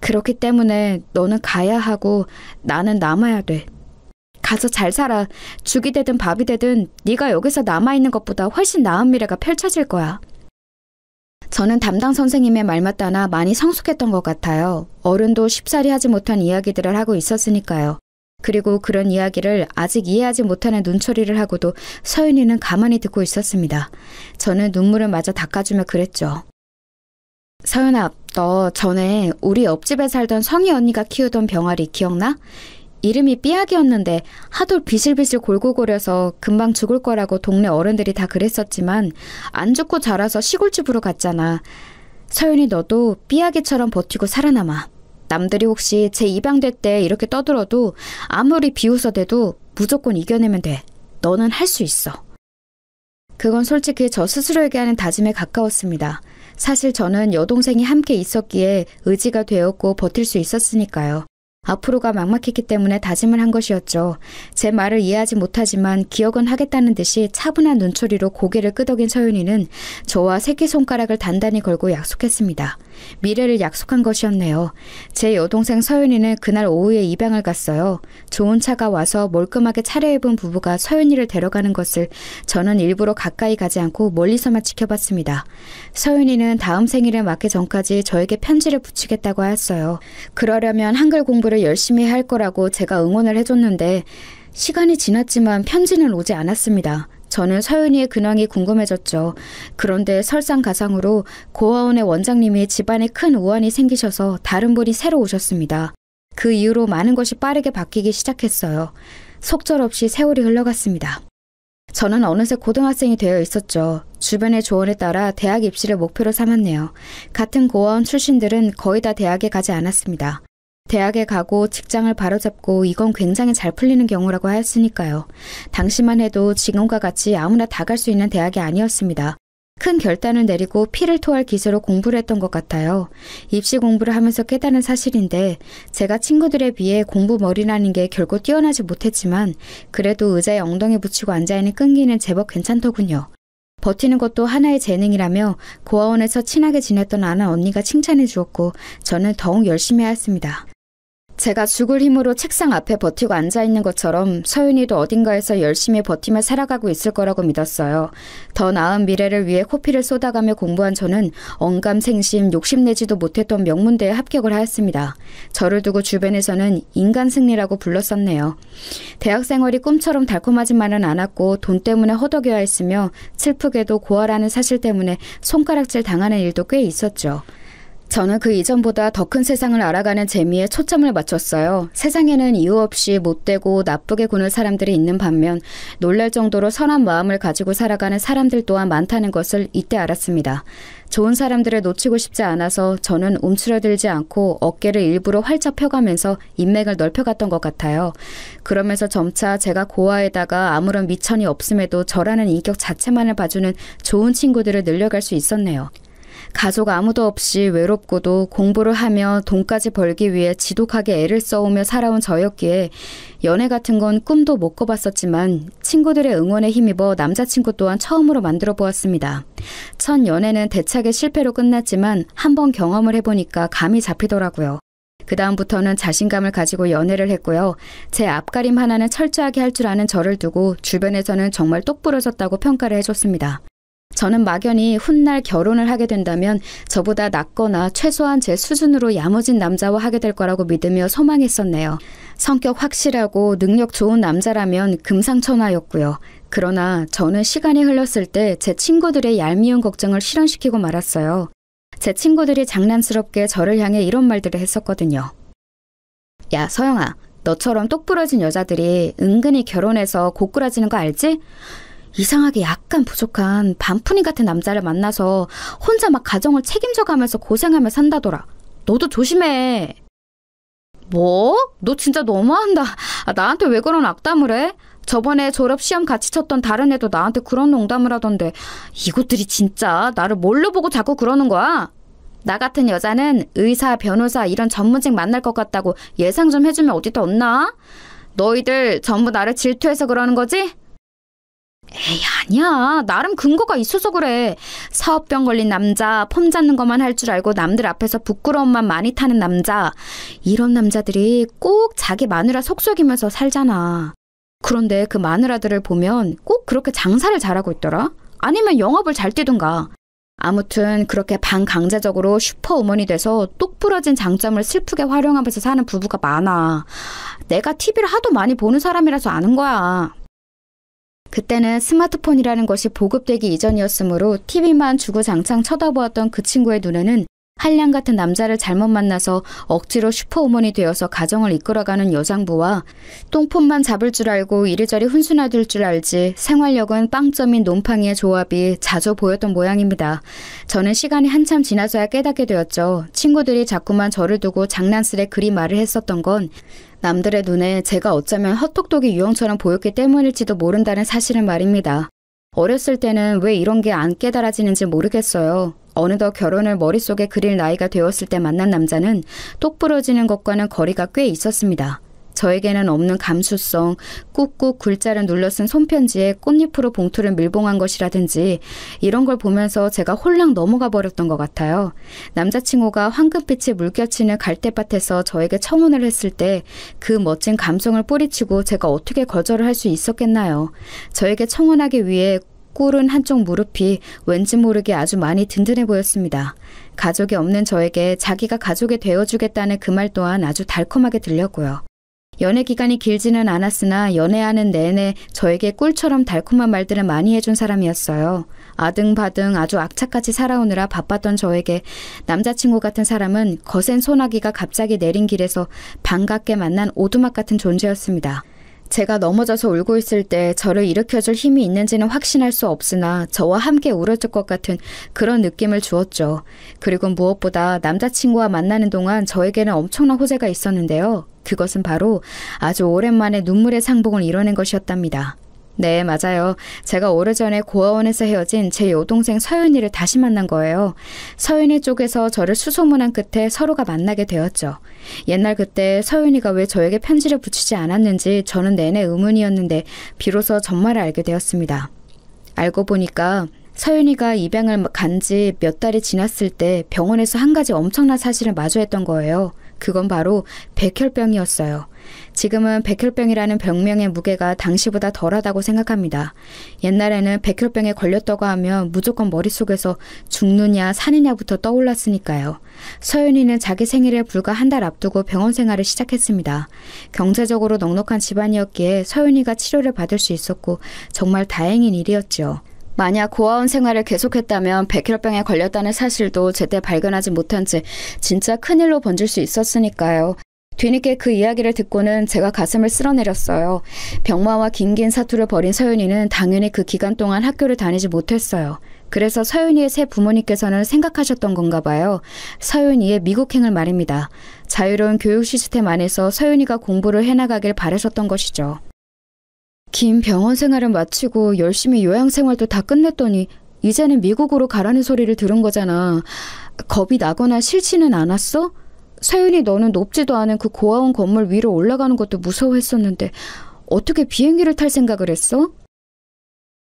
그렇기 때문에 너는 가야 하고 나는 남아야 돼. 가서 잘 살아. 죽이 되든 밥이 되든 네가 여기서 남아있는 것보다 훨씬 나은 미래가 펼쳐질 거야. 저는 담당 선생님의 말 따나 많이 성숙했던 것 같아요. 어른도 쉽사리 하지 못한 이야기들을 하고 있었으니까요. 그리고 그런 이야기를 아직 이해하지 못하는 눈초리를 하고도 서윤이는 가만히 듣고 있었습니다. 저는 눈물을 마저 닦아주며 그랬죠. 서윤아, 너 전에 우리 옆집에 살던 성희 언니가 키우던 병아리 기억나? 이름이 삐약이었는데 하도 비실비실 골고거려서 금방 죽을 거라고 동네 어른들이 다 그랬었지만 안 죽고 자라서 시골집으로 갔잖아. 서윤이, 너도 삐약이처럼 버티고 살아남아. 남들이 혹시 제 입양될 때 이렇게 떠들어도 아무리 비웃어대도 무조건 이겨내면 돼. 너는 할 수 있어. 그건 솔직히 저 스스로에게 하는 다짐에 가까웠습니다. 사실 저는 여동생이 함께 있었기에 의지가 되었고 버틸 수 있었으니까요. 앞으로가 막막했기 때문에 다짐을 한 것이었죠. 제 말을 이해하지 못하지만 기억은 하겠다는 듯이 차분한 눈초리로 고개를 끄덕인 서윤이는 저와 새끼손가락을 단단히 걸고 약속했습니다. 미래를 약속한 것이었네요. 제 여동생 서윤이는 그날 오후에 입양을 갔어요. 좋은 차가 와서 멀끔하게 차려입은 부부가 서윤이를 데려가는 것을 저는 일부러 가까이 가지 않고 멀리서만 지켜봤습니다. 서윤이는 다음 생일을 맞기 전까지 저에게 편지를 붙이겠다고 하였어요. 그러려면 한글 공부를 열심히 할 거라고 제가 응원을 해줬는데 시간이 지났지만 편지는 오지 않았습니다. 저는 서윤이의 근황이 궁금해졌죠. 그런데 설상가상으로 고아원의 원장님이 집안에 큰 우환이 생기셔서 다른 분이 새로 오셨습니다. 그 이후로 많은 것이 빠르게 바뀌기 시작했어요. 속절없이 세월이 흘러갔습니다. 저는 어느새 고등학생이 되어 있었죠. 주변의 조언에 따라 대학 입시를 목표로 삼았네요. 같은 고아원 출신들은 거의 다 대학에 가지 않았습니다. 대학에 가고 직장을 바로잡고 이건 굉장히 잘 풀리는 경우라고 하였으니까요. 당시만 해도 지금과 같이 아무나 다 갈 수 있는 대학이 아니었습니다. 큰 결단을 내리고 피를 토할 기세로 공부를 했던 것 같아요. 입시 공부를 하면서 깨달은 사실인데 제가 친구들에 비해 공부머리라는 게 결코 뛰어나지 못했지만 그래도 의자에 엉덩이 붙이고 앉아있는 끈기는 제법 괜찮더군요. 버티는 것도 하나의 재능이라며 고아원에서 친하게 지냈던 아는 언니가 칭찬해 주었고 저는 더욱 열심히 하였습니다. 제가 죽을 힘으로 책상 앞에 버티고 앉아있는 것처럼 서윤이도 어딘가에서 열심히 버티며 살아가고 있을 거라고 믿었어요. 더 나은 미래를 위해 코피를 쏟아가며 공부한 저는 언감생심, 욕심내지도 못했던 명문대에 합격을 하였습니다. 저를 두고 주변에서는 인간 승리라고 불렀었네요. 대학 생활이 꿈처럼 달콤하지만은 않았고 돈 때문에 허덕여야 했으며 슬프게도 고아라는 사실 때문에 손가락질 당하는 일도 꽤 있었죠. 저는 그 이전보다 더 큰 세상을 알아가는 재미에 초점을 맞췄어요. 세상에는 이유 없이 못되고 나쁘게 구는 사람들이 있는 반면 놀랄 정도로 선한 마음을 가지고 살아가는 사람들 또한 많다는 것을 이때 알았습니다. 좋은 사람들을 놓치고 싶지 않아서 저는 움츠러들지 않고 어깨를 일부러 활짝 펴가면서 인맥을 넓혀갔던 것 같아요. 그러면서 점차 제가 고아에다가 아무런 미천이 없음에도 저라는 인격 자체만을 봐주는 좋은 친구들을 늘려갈 수 있었네요. 가족 아무도 없이 외롭고도 공부를 하며 돈까지 벌기 위해 지독하게 애를 써오며 살아온 저였기에 연애 같은 건 꿈도 못 꿔봤었지만 친구들의 응원에 힘입어 남자친구 또한 처음으로 만들어 보았습니다. 첫 연애는 대차게 실패로 끝났지만 한번 경험을 해보니까 감이 잡히더라고요. 그 다음부터는 자신감을 가지고 연애를 했고요. 제 앞가림 하나는 철저하게 할 줄 아는 저를 두고 주변에서는 정말 똑부러졌다고 평가를 해줬습니다. 저는 막연히 훗날 결혼을 하게 된다면 저보다 낫거나 최소한 제 수준으로 야무진 남자와 하게 될 거라고 믿으며 소망했었네요. 성격 확실하고 능력 좋은 남자라면 금상첨화였고요. 그러나 저는 시간이 흘렀을 때 제 친구들의 얄미운 걱정을 실현시키고 말았어요. 제 친구들이 장난스럽게 저를 향해 이런 말들을 했었거든요. 야, 서영아, 너처럼 똑부러진 여자들이 은근히 결혼해서 고꾸라지는 거 알지? 이상하게 약간 부족한 반푼이 같은 남자를 만나서 혼자 막 가정을 책임져가면서 고생하며 산다더라. 너도 조심해. 뭐? 너 진짜 너무한다. 나한테 왜 그런 악담을 해? 저번에 졸업시험 같이 쳤던 다른 애도 나한테 그런 농담을 하던데 이것들이 진짜 나를 뭘로 보고 자꾸 그러는 거야? 나 같은 여자는 의사, 변호사 이런 전문직 만날 것 같다고 예상 좀 해주면 어디 더 없나? 너희들 전부 나를 질투해서 그러는 거지? 에이, 아니야. 나름 근거가 있어서 그래. 사업병 걸린 남자, 폼 잡는 것만 할 줄 알고 남들 앞에서 부끄러움만 많이 타는 남자. 이런 남자들이 꼭 자기 마누라 속썩이면서 살잖아. 그런데 그 마누라들을 보면 꼭 그렇게 장사를 잘하고 있더라. 아니면 영업을 잘 뛰든가. 아무튼 그렇게 반강제적으로 슈퍼우먼이 돼서 똑부러진 장점을 슬프게 활용하면서 사는 부부가 많아. 내가 TV를 하도 많이 보는 사람이라서 아는 거야. 그때는 스마트폰이라는 것이 보급되기 이전이었으므로 TV만 주구장창 쳐다보았던 그 친구의 눈에는 한량 같은 남자를 잘못 만나서 억지로 슈퍼우먼이 되어서 가정을 이끌어가는 여장부와 똥폰만 잡을 줄 알고 이리저리 훈수나들 줄 알지 생활력은 빵점인 놈팡이의 조합이 자주 보였던 모양입니다. 저는 시간이 한참 지나서야 깨닫게 되었죠. 친구들이 자꾸만 저를 두고 장난스레 그리 말을 했었던 건 남들의 눈에 제가 어쩌면 헛똑똑이 유형처럼 보였기 때문일지도 모른다는 사실은 말입니다. 어렸을 때는 왜 이런 게 안 깨달아지는지 모르겠어요. 어느덧 결혼을 머릿속에 그릴 나이가 되었을 때 만난 남자는 똑부러지는 것과는 거리가 꽤 있었습니다. 저에게는 없는 감수성, 꾹꾹 글자를 눌러 쓴 손편지에 꽃잎으로 봉투를 밀봉한 것이라든지 이런 걸 보면서 제가 홀랑 넘어가 버렸던 것 같아요. 남자친구가 황금빛의 물결치는 갈대밭에서 저에게 청혼을 했을 때 그 멋진 감성을 뿌리치고 제가 어떻게 거절을 할 수 있었겠나요? 저에게 청혼하기 위해 꿇은 한쪽 무릎이 왠지 모르게 아주 많이 든든해 보였습니다. 가족이 없는 저에게 자기가 가족이 되어주겠다는 그 말 또한 아주 달콤하게 들렸고요. 연애 기간이 길지는 않았으나 연애하는 내내 저에게 꿀처럼 달콤한 말들을 많이 해준 사람이었어요. 아등바등 아주 악착같이 살아오느라 바빴던 저에게 남자친구 같은 사람은 거센 소나기가 갑자기 내린 길에서 반갑게 만난 오두막 같은 존재였습니다. 제가 넘어져서 울고 있을 때 저를 일으켜줄 힘이 있는지는 확신할 수 없으나 저와 함께 울어줄 것 같은 그런 느낌을 주었죠. 그리고 무엇보다 남자친구와 만나는 동안 저에게는 엄청난 호재가 있었는데요. 그것은 바로 아주 오랜만에 눈물의 상봉을 이뤄낸 것이었답니다. 네, 맞아요. 제가 오래전에 고아원에서 헤어진 제 여동생 서윤이를 다시 만난 거예요. 서윤이 쪽에서 저를 수소문한 끝에 서로가 만나게 되었죠. 옛날 그때 서윤이가 왜 저에게 편지를 붙이지 않았는지 저는 내내 의문이었는데 비로소 전말을 알게 되었습니다. 알고 보니까 서윤이가 입양을 간 지 몇 달이 지났을 때 병원에서 한 가지 엄청난 사실을 마주했던 거예요. 그건 바로 백혈병이었어요. 지금은 백혈병이라는 병명의 무게가 당시보다 덜하다고 생각합니다. 옛날에는 백혈병에 걸렸다고 하면 무조건 머릿속에서 죽느냐 사느냐부터 떠올랐으니까요. 서윤이는 자기 생일을 불과 한 달 앞두고 병원 생활을 시작했습니다. 경제적으로 넉넉한 집안이었기에 서윤이가 치료를 받을 수 있었고 정말 다행인 일이었죠. 만약 고아원 생활을 계속했다면 백혈병에 걸렸다는 사실도 제때 발견하지 못한 채 진짜 큰일로 번질 수 있었으니까요. 뒤늦게 그 이야기를 듣고는 제가 가슴을 쓸어내렸어요. 병마와 긴긴 사투를 벌인 서윤이는 당연히 그 기간 동안 학교를 다니지 못했어요. 그래서 서윤이의 새 부모님께서는 생각하셨던 건가 봐요. 서윤이의 미국행을 말입니다. 자유로운 교육 시스템 안에서 서윤이가 공부를 해나가길 바라셨던 것이죠. 긴 병원 생활을 마치고 열심히 요양생활도 다 끝냈더니 이제는 미국으로 가라는 소리를 들은 거잖아. 겁이 나거나 싫지는 않았어? 서윤이 너는 높지도 않은 그 고아원 건물 위로 올라가는 것도 무서워했었는데 어떻게 비행기를 탈 생각을 했어?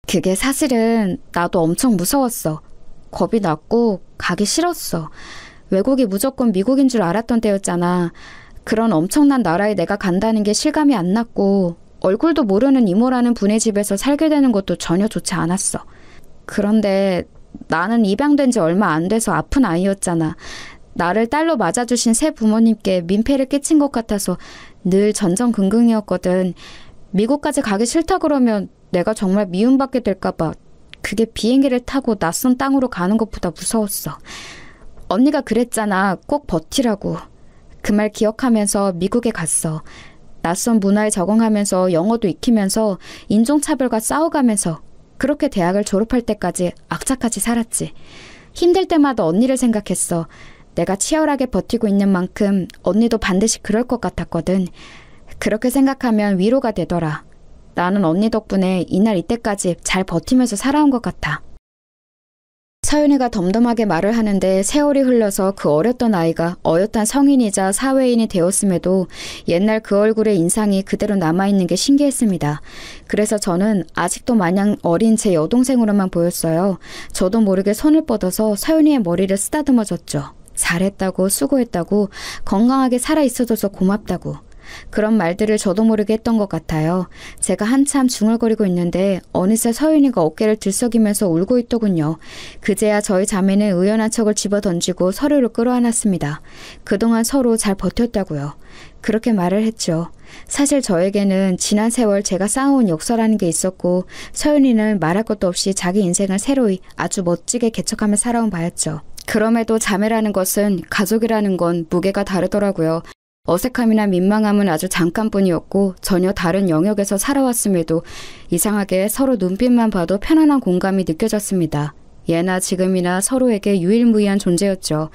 그게 사실은 나도 엄청 무서웠어. 겁이 났고 가기 싫었어. 외국이 무조건 미국인 줄 알았던 때였잖아. 그런 엄청난 나라에 내가 간다는 게 실감이 안 났고 얼굴도 모르는 이모라는 분의 집에서 살게 되는 것도 전혀 좋지 않았어. 그런데 나는 입양된 지 얼마 안 돼서 아픈 아이였잖아. 나를 딸로 맞아주신 새 부모님께 민폐를 끼친 것 같아서 늘 전전긍긍이었거든. 미국까지 가기 싫다 그러면 내가 정말 미움받게 될까 봐 그게 비행기를 타고 낯선 땅으로 가는 것보다 무서웠어. 언니가 그랬잖아. 꼭 버티라고. 그 말 기억하면서 미국에 갔어. 낯선 문화에 적응하면서 영어도 익히면서 인종차별과 싸워가면서 그렇게 대학을 졸업할 때까지 악착같이 살았지. 힘들 때마다 언니를 생각했어. 내가 치열하게 버티고 있는 만큼 언니도 반드시 그럴 것 같았거든. 그렇게 생각하면 위로가 되더라. 나는 언니 덕분에 이날 이때까지 잘 버티면서 살아온 것 같아. 서윤이가 덤덤하게 말을 하는데 세월이 흘러서 그 어렸던 아이가 어엿한 성인이자 사회인이 되었음에도 옛날 그 얼굴의 인상이 그대로 남아있는 게 신기했습니다. 그래서 저는 아직도 마냥 어린 제 여동생으로만 보였어요. 저도 모르게 손을 뻗어서 서윤이의 머리를 쓰다듬어줬죠. 잘했다고, 수고했다고, 건강하게 살아있어줘서 고맙다고. 그런 말들을 저도 모르게 했던 것 같아요. 제가 한참 중얼거리고 있는데 어느새 서윤이가 어깨를 들썩이면서 울고 있더군요. 그제야 저희 자매는 의연한 척을 집어던지고 서로를 끌어안았습니다. 그동안 서로 잘 버텼다고요. 그렇게 말을 했죠. 사실 저에게는 지난 세월 제가 쌓아온 역사라는 게 있었고 서윤이는 말할 것도 없이 자기 인생을 새로이 아주 멋지게 개척하며 살아온 바였죠. 그럼에도 자매라는 것은, 가족이라는 건 무게가 다르더라고요. 어색함이나 민망함은 아주 잠깐뿐이었고 전혀 다른 영역에서 살아왔음에도 이상하게 서로 눈빛만 봐도 편안한 공감이 느껴졌습니다. 예나 지금이나 서로에게 유일무이한 존재였죠.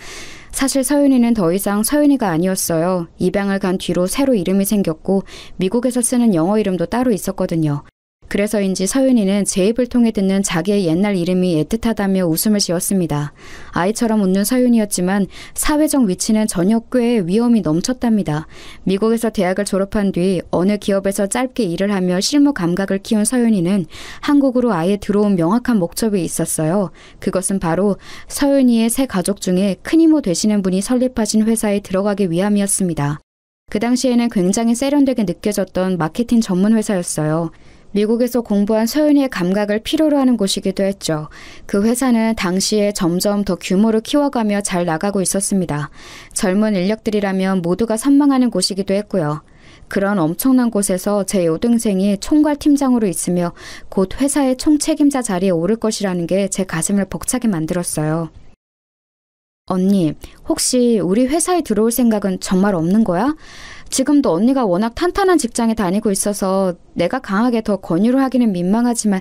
사실 서윤이는 더 이상 서윤이가 아니었어요. 입양을 간 뒤로 새로 이름이 생겼고 미국에서 쓰는 영어 이름도 따로 있었거든요. 그래서인지 서윤이는 제 입을 통해 듣는 자기의 옛날 이름이 애틋하다며 웃음을 지었습니다. 아이처럼 웃는 서윤이었지만 사회적 위치는 전혀 꽤 위험이 넘쳤답니다. 미국에서 대학을 졸업한 뒤 어느 기업에서 짧게 일을 하며 실무 감각을 키운 서윤이는 한국으로 아예 들어온 명확한 목적이 있었어요. 그것은 바로 서윤이의 새 가족 중에 큰 이모 되시는 분이 설립하신 회사에 들어가기 위함이었습니다. 그 당시에는 굉장히 세련되게 느껴졌던 마케팅 전문 회사였어요. 미국에서 공부한 서윤이의 감각을 필요로 하는 곳이기도 했죠. 그 회사는 당시에 점점 더 규모를 키워가며 잘 나가고 있었습니다. 젊은 인력들이라면 모두가 선망하는 곳이기도 했고요. 그런 엄청난 곳에서 제 여동생이 총괄팀장으로 있으며 곧 회사의 총책임자 자리에 오를 것이라는 게 제 가슴을 벅차게 만들었어요. 언니, 혹시 우리 회사에 들어올 생각은 정말 없는 거야? 지금도 언니가 워낙 탄탄한 직장에 다니고 있어서 내가 강하게 더 권유를 하기는 민망하지만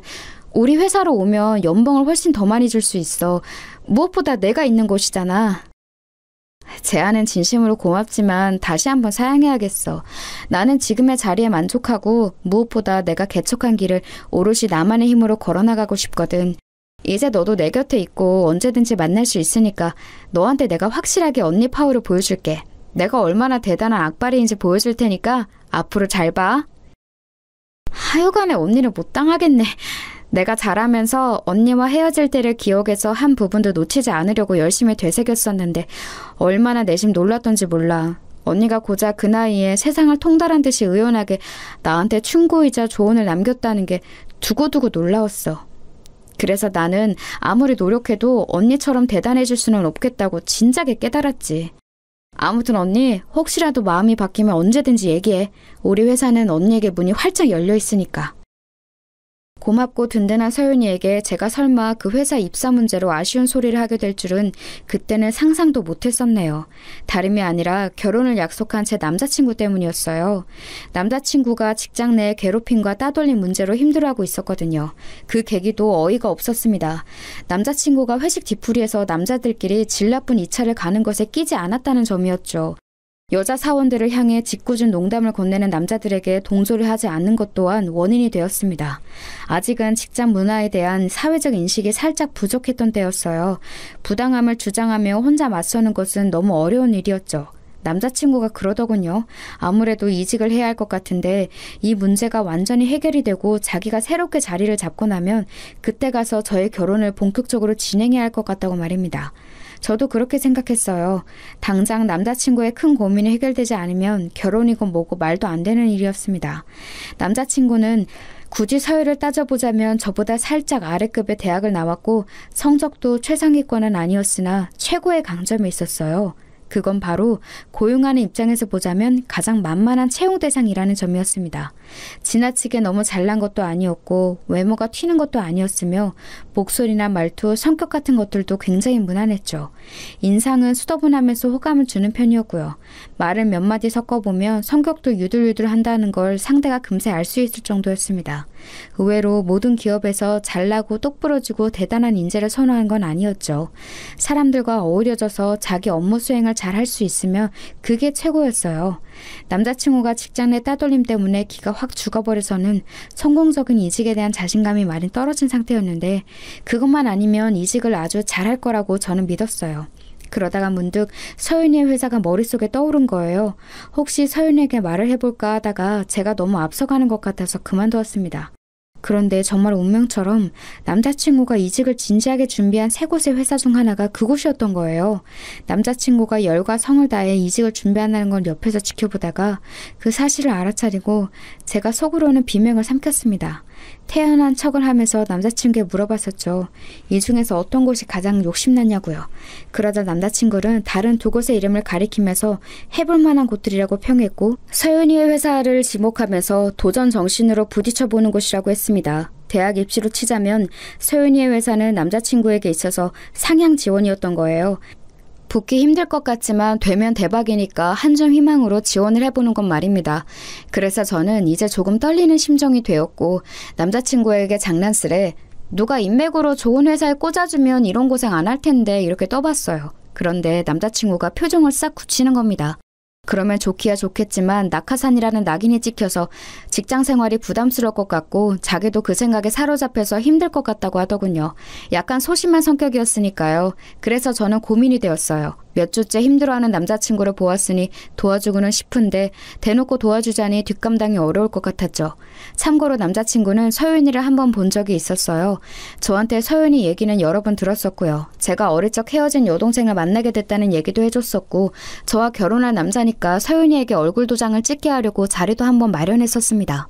우리 회사로 오면 연봉을 훨씬 더 많이 줄 수 있어. 무엇보다 내가 있는 곳이잖아. 제안은 진심으로 고맙지만 다시 한번 사양해야겠어. 나는 지금의 자리에 만족하고 무엇보다 내가 개척한 길을 오롯이 나만의 힘으로 걸어나가고 싶거든. 이제 너도 내 곁에 있고 언제든지 만날 수 있으니까 너한테 내가 확실하게 언니 파워를 보여줄게. 내가 얼마나 대단한 악바리인지 보여줄 테니까 앞으로 잘 봐. 하여간에 언니를 못 당하겠네. 내가 자라면서 언니와 헤어질 때를 기억해서 한 부분도 놓치지 않으려고 열심히 되새겼었는데 얼마나 내심 놀랐던지 몰라. 언니가 고작 그 나이에 세상을 통달한 듯이 의연하게 나한테 충고이자 조언을 남겼다는 게 두고두고 놀라웠어. 그래서 나는 아무리 노력해도 언니처럼 대단해질 수는 없겠다고 진작에 깨달았지. 아무튼 언니, 혹시라도 마음이 바뀌면 언제든지 얘기해. 우리 회사는 언니에게 문이 활짝 열려 있으니까. 고맙고 든든한 서윤이에게 제가 설마 그 회사 입사 문제로 아쉬운 소리를 하게 될 줄은 그때는 상상도 못했었네요. 다름이 아니라 결혼을 약속한 제 남자친구 때문이었어요. 남자친구가 직장 내 괴롭힘과 따돌림 문제로 힘들어하고 있었거든요. 그 계기도 어이가 없었습니다. 남자친구가 회식 뒤풀이에서 남자들끼리 질 나쁜 이 차를 가는 것에 끼지 않았다는 점이었죠. 여자 사원들을 향해 짓궂은 농담을 건네는 남자들에게 동조를 하지 않는 것 또한 원인이 되었습니다. 아직은 직장 문화에 대한 사회적 인식이 살짝 부족했던 때였어요. 부당함을 주장하며 혼자 맞서는 것은 너무 어려운 일이었죠. 남자친구가 그러더군요. 아무래도 이직을 해야 할 것 같은데 이 문제가 완전히 해결이 되고 자기가 새롭게 자리를 잡고 나면 그때 가서 저의 결혼을 본격적으로 진행해야 할 것 같다고 말입니다. 저도 그렇게 생각했어요. 당장 남자친구의 큰 고민이 해결되지 않으면 결혼이고 뭐고 말도 안 되는 일이었습니다. 남자친구는 굳이 서열을 따져보자면 저보다 살짝 아래급의 대학을 나왔고 성적도 최상위권은 아니었으나 최고의 강점이 있었어요. 그건 바로 고용하는 입장에서 보자면 가장 만만한 채용 대상이라는 점이었습니다. 지나치게 너무 잘난 것도 아니었고 외모가 튀는 것도 아니었으며 목소리나 말투, 성격 같은 것들도 굉장히 무난했죠. 인상은 수더분하면서 호감을 주는 편이었고요. 말을 몇 마디 섞어보면 성격도 유들유들 한다는 걸 상대가 금세 알 수 있을 정도였습니다. 의외로 모든 기업에서 잘나고 똑부러지고 대단한 인재를 선호한 건 아니었죠. 사람들과 어우러져서 자기 업무 수행을 잘 할 수 있으면 그게 최고였어요. 남자친구가 직장 내 따돌림 때문에 기가 확 죽어버려서는 성공적인 이직에 대한 자신감이 많이 떨어진 상태였는데 그것만 아니면 이직을 아주 잘할 거라고 저는 믿었어요. 그러다가 문득 서윤이의 회사가 머릿속에 떠오른 거예요. 혹시 서윤이에게 말을 해볼까 하다가 제가 너무 앞서가는 것 같아서 그만두었습니다. 그런데 정말 운명처럼 남자친구가 이직을 진지하게 준비한 세 곳의 회사 중 하나가 그곳이었던 거예요. 남자친구가 열과 성을 다해 이직을 준비한다는 걸 옆에서 지켜보다가 그 사실을 알아차리고 제가 속으로는 비명을 삼켰습니다. 태연한 척을 하면서 남자친구에게 물어봤었죠. 이 중에서 어떤 곳이 가장 욕심났냐고요. 그러자 남자친구는 다른 두 곳의 이름을 가리키면서 해볼 만한 곳들이라고 평했고 서윤이의 회사를 지목하면서 도전 정신으로 부딪혀보는 곳이라고 했습니다. 대학 입시로 치자면 서윤이의 회사는 남자친구에게 있어서 상향 지원이었던 거예요. 붙기 힘들 것 같지만 되면 대박이니까 한줌 희망으로 지원을 해보는 건 말입니다. 그래서 저는 이제 조금 떨리는 심정이 되었고 남자친구에게 장난스레 누가 인맥으로 좋은 회사에 꽂아주면 이런 고생 안 할 텐데 이렇게 떠봤어요. 그런데 남자친구가 표정을 싹 굳히는 겁니다. 그러면 좋기야 좋겠지만 낙하산이라는 낙인이 찍혀서 직장 생활이 부담스러울 것 같고 자기도 그 생각에 사로잡혀서 힘들 것 같다고 하더군요. 약간 소심한 성격이었으니까요. 그래서 저는 고민이 되었어요. 몇 주째 힘들어하는 남자친구를 보았으니 도와주고는 싶은데 대놓고 도와주자니 뒷감당이 어려울 것 같았죠. 참고로 남자친구는 서윤이를 한번 본 적이 있었어요. 저한테 서윤이 얘기는 여러 번 들었었고요. 제가 어릴 적 헤어진 여동생을 만나게 됐다는 얘기도 해줬었고 저와 결혼할 남자니까 서윤이에게 얼굴 도장을 찍게 하려고 자리도 한번 마련했었습니다.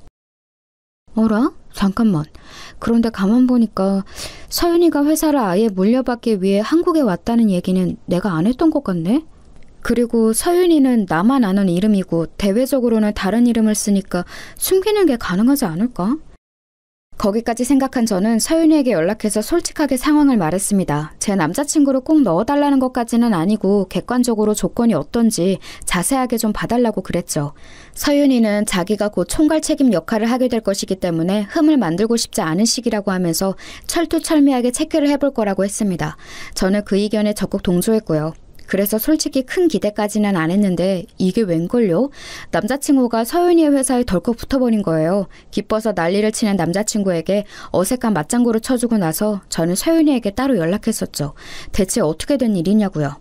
어라? 잠깐만. 그런데 가만 보니까 서윤이가 회사를 아예 물려받기 위해 한국에 왔다는 얘기는 내가 안 했던 것 같네? 그리고 서윤이는 나만 아는 이름이고 대외적으로는 다른 이름을 쓰니까 숨기는 게 가능하지 않을까? 거기까지 생각한 저는 서윤이에게 연락해서 솔직하게 상황을 말했습니다. 제 남자친구를 꼭 넣어달라는 것까지는 아니고 객관적으로 조건이 어떤지 자세하게 좀 봐달라고 그랬죠. 서윤이는 자기가 곧 총괄 책임 역할을 하게 될 것이기 때문에 흠을 만들고 싶지 않은 시기라고 하면서 철두철미하게 체크를 해볼 거라고 했습니다. 저는 그 의견에 적극 동조했고요. 그래서 솔직히 큰 기대까지는 안 했는데 이게 웬걸요? 남자친구가 서윤이의 회사에 덜컥 붙어버린 거예요. 기뻐서 난리를 치는 남자친구에게 어색한 맞장구를 쳐주고 나서 저는 서윤이에게 따로 연락했었죠. 대체 어떻게 된 일이냐고요.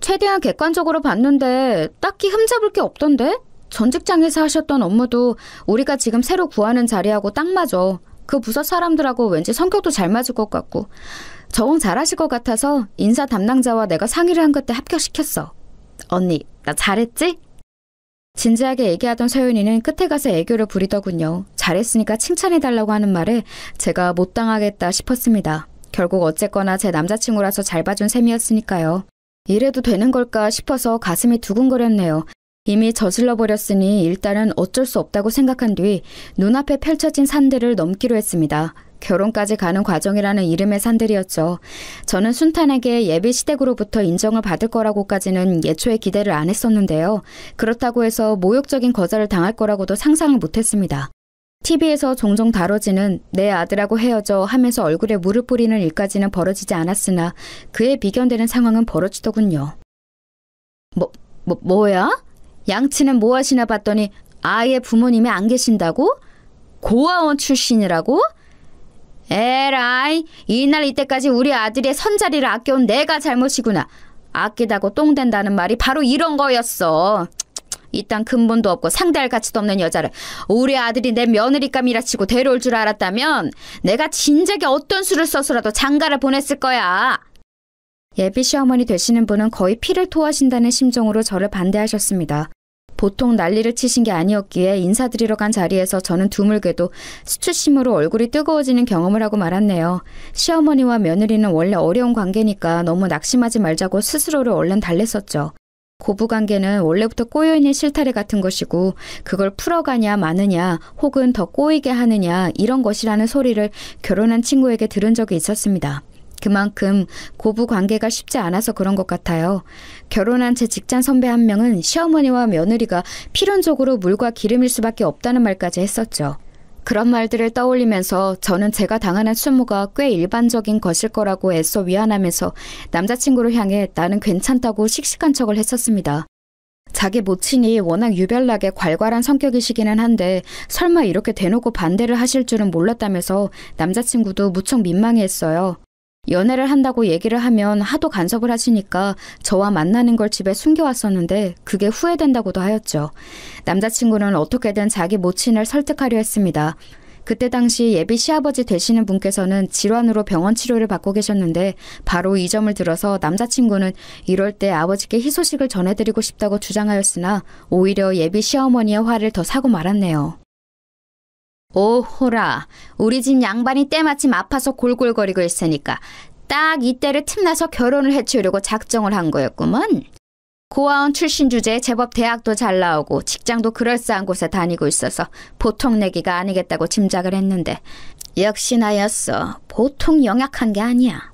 최대한 객관적으로 봤는데 딱히 흠잡을 게 없던데? 전 직장에서 하셨던 업무도 우리가 지금 새로 구하는 자리하고 딱 맞아. 그 부서 사람들하고 왠지 성격도 잘 맞을 것 같고 적응 잘하실 것 같아서 인사 담당자와 내가 상의를 한 그때 합격시켰어. 언니, 나 잘했지? 진지하게 얘기하던 서윤이는 끝에 가서 애교를 부리더군요. 잘했으니까 칭찬해달라고 하는 말에 제가 못 당하겠다 싶었습니다. 결국 어쨌거나 제 남자친구라서 잘 봐준 셈이었으니까요. 이래도 되는 걸까 싶어서 가슴이 두근거렸네요. 이미 저질러 버렸으니 일단은 어쩔 수 없다고 생각한 뒤 눈앞에 펼쳐진 산들을 넘기로 했습니다. 결혼까지 가는 과정이라는 이름의 산들이었죠. 저는 순탄하게 예비 시댁으로부터 인정을 받을 거라고까지는 예초에 기대를 안 했었는데요. 그렇다고 해서 모욕적인 거절을 당할 거라고도 상상을 못했습니다. TV에서 종종 다뤄지는 내 아들하고 헤어져 하면서 얼굴에 물을 뿌리는 일까지는 벌어지지 않았으나 그에 비견되는 상황은 벌어지더군요. 뭐야? 양치는 뭐 하시나 봤더니 아예 부모님이 안 계신다고? 고아원 출신이라고? 에라이, 이날 이때까지 우리 아들의 선자리를 아껴온 내가 잘못이구나. 아끼다고 똥 된다는 말이 바로 이런 거였어. 이딴 근본도 없고 상대할 가치도 없는 여자를 우리 아들이 내 며느리감이라 치고 데려올 줄 알았다면 내가 진작에 어떤 수를 써서라도 장가를 보냈을 거야. 예비 시어머니 되시는 분은 거의 피를 토하신다는 심정으로 저를 반대하셨습니다. 보통 난리를 치신 게 아니었기에 인사드리러 간 자리에서 저는 드물게도 수치심으로 얼굴이 뜨거워지는 경험을 하고 말았네요. 시어머니와 며느리는 원래 어려운 관계니까 너무 낙심하지 말자고 스스로를 얼른 달랬었죠. 고부관계는 원래부터 꼬여있는 실타래 같은 것이고 그걸 풀어가냐 마느냐 혹은 더 꼬이게 하느냐 이런 것이라는 소리를 결혼한 친구에게 들은 적이 있었습니다. 그만큼 고부관계가 쉽지 않아서 그런 것 같아요. 결혼한 제 직장 선배 한 명은 시어머니와 며느리가 필연적으로 물과 기름일 수밖에 없다는 말까지 했었죠. 그런 말들을 떠올리면서 저는 제가 당하는 수모가 꽤 일반적인 것일 거라고 애써 위안하면서 남자친구를 향해 나는 괜찮다고 씩씩한 척을 했었습니다. 자기 모친이 워낙 유별나게 괄괄한 성격이시기는 한데 설마 이렇게 대놓고 반대를 하실 줄은 몰랐다면서 남자친구도 무척 민망해했어요. 연애를 한다고 얘기를 하면 하도 간섭을 하시니까 저와 만나는 걸 집에 숨겨왔었는데 그게 후회된다고도 하였죠. 남자친구는 어떻게든 자기 모친을 설득하려 했습니다. 그때 당시 예비 시아버지 되시는 분께서는 질환으로 병원 치료를 받고 계셨는데 바로 이 점을 들어서 남자친구는 이럴 때 아버지께 희소식을 전해드리고 싶다고 주장하였으나 오히려 예비 시어머니의 화를 더 사고 말았네요. 오호라, 우리 집 양반이 때마침 아파서 골골거리고 있으니까 딱 이때를 틈나서 결혼을 해치우려고 작정을 한 거였구먼. 고아원 출신 주제에 제법 대학도 잘 나오고 직장도 그럴싸한 곳에 다니고 있어서 보통 내기가 아니겠다고 짐작을 했는데 역시 나였어. 보통 영약한 게 아니야.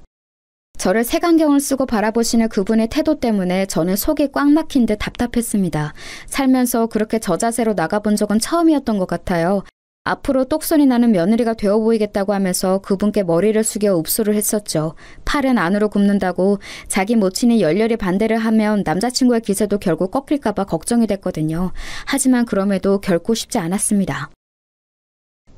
저를 색안경을 쓰고 바라보시는 그분의 태도 때문에 저는 속이 꽉 막힌 듯 답답했습니다. 살면서 그렇게 저자세로 나가본 적은 처음이었던 것 같아요. 앞으로 똑소리 나는 며느리가 되어 보이겠다고 하면서 그분께 머리를 숙여 읍소를 했었죠. 팔은 안으로 굽는다고 자기 모친이 열렬히 반대를 하면 남자친구의 기세도 결국 꺾일까 봐 걱정이 됐거든요. 하지만 그럼에도 결코 쉽지 않았습니다.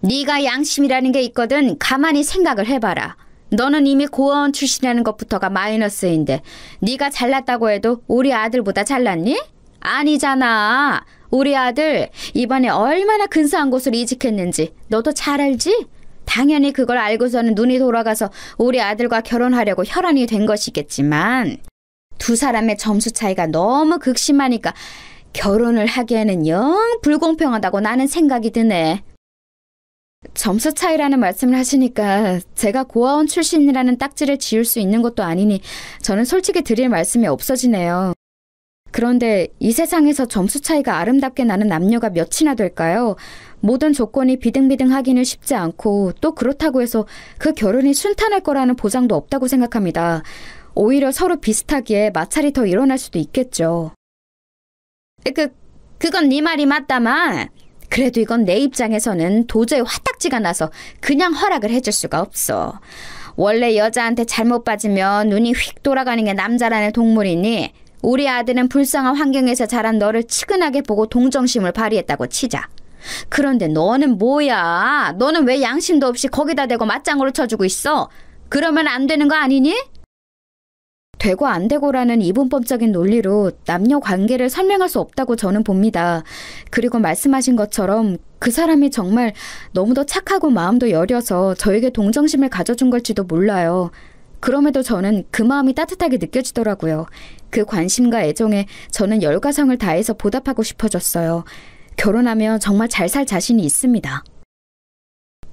네가 양심이라는 게 있거든. 가만히 생각을 해봐라. 너는 이미 고아원 출신이라는 것부터가 마이너스인데 네가 잘났다고 해도 우리 아들보다 잘났니? 아니잖아. 우리 아들 이번에 얼마나 근사한 곳을 이직했는지 너도 잘 알지? 당연히 그걸 알고서는 눈이 돌아가서 우리 아들과 결혼하려고 혈안이 된 것이겠지만 두 사람의 점수 차이가 너무 극심하니까 결혼을 하기에는 영 불공평하다고 나는 생각이 드네. 점수 차이라는 말씀을 하시니까 제가 고아원 출신이라는 딱지를 지을 수 있는 것도 아니니 저는 솔직히 드릴 말씀이 없어지네요. 그런데 이 세상에서 점수 차이가 아름답게 나는 남녀가 몇이나 될까요? 모든 조건이 비등비등하기는 쉽지 않고 또 그렇다고 해서 그 결혼이 순탄할 거라는 보장도 없다고 생각합니다. 오히려 서로 비슷하기에 마찰이 더 일어날 수도 있겠죠. 그건 네 말이 맞다만 그래도 이건 내 입장에서는 도저히 화딱지가 나서 그냥 허락을 해줄 수가 없어. 원래 여자한테 잘못 빠지면 눈이 휙 돌아가는 게 남자라는 동물이니 우리 아들은 불쌍한 환경에서 자란 너를 치근하게 보고 동정심을 발휘했다고 치자. 그런데 너는 뭐야? 너는 왜 양심도 없이 거기다 대고 맞장구를 쳐주고 있어? 그러면 안 되는 거 아니니? 되고 안 되고라는 이분법적인 논리로 남녀 관계를 설명할 수 없다고 저는 봅니다. 그리고 말씀하신 것처럼 그 사람이 정말 너무도 착하고 마음도 여려서 저에게 동정심을 가져준 걸지도 몰라요. 그럼에도 저는 그 마음이 따뜻하게 느껴지더라고요. 그 관심과 애정에 저는 열과성을 다해서 보답하고 싶어졌어요. 결혼하면 정말 잘 살 자신이 있습니다.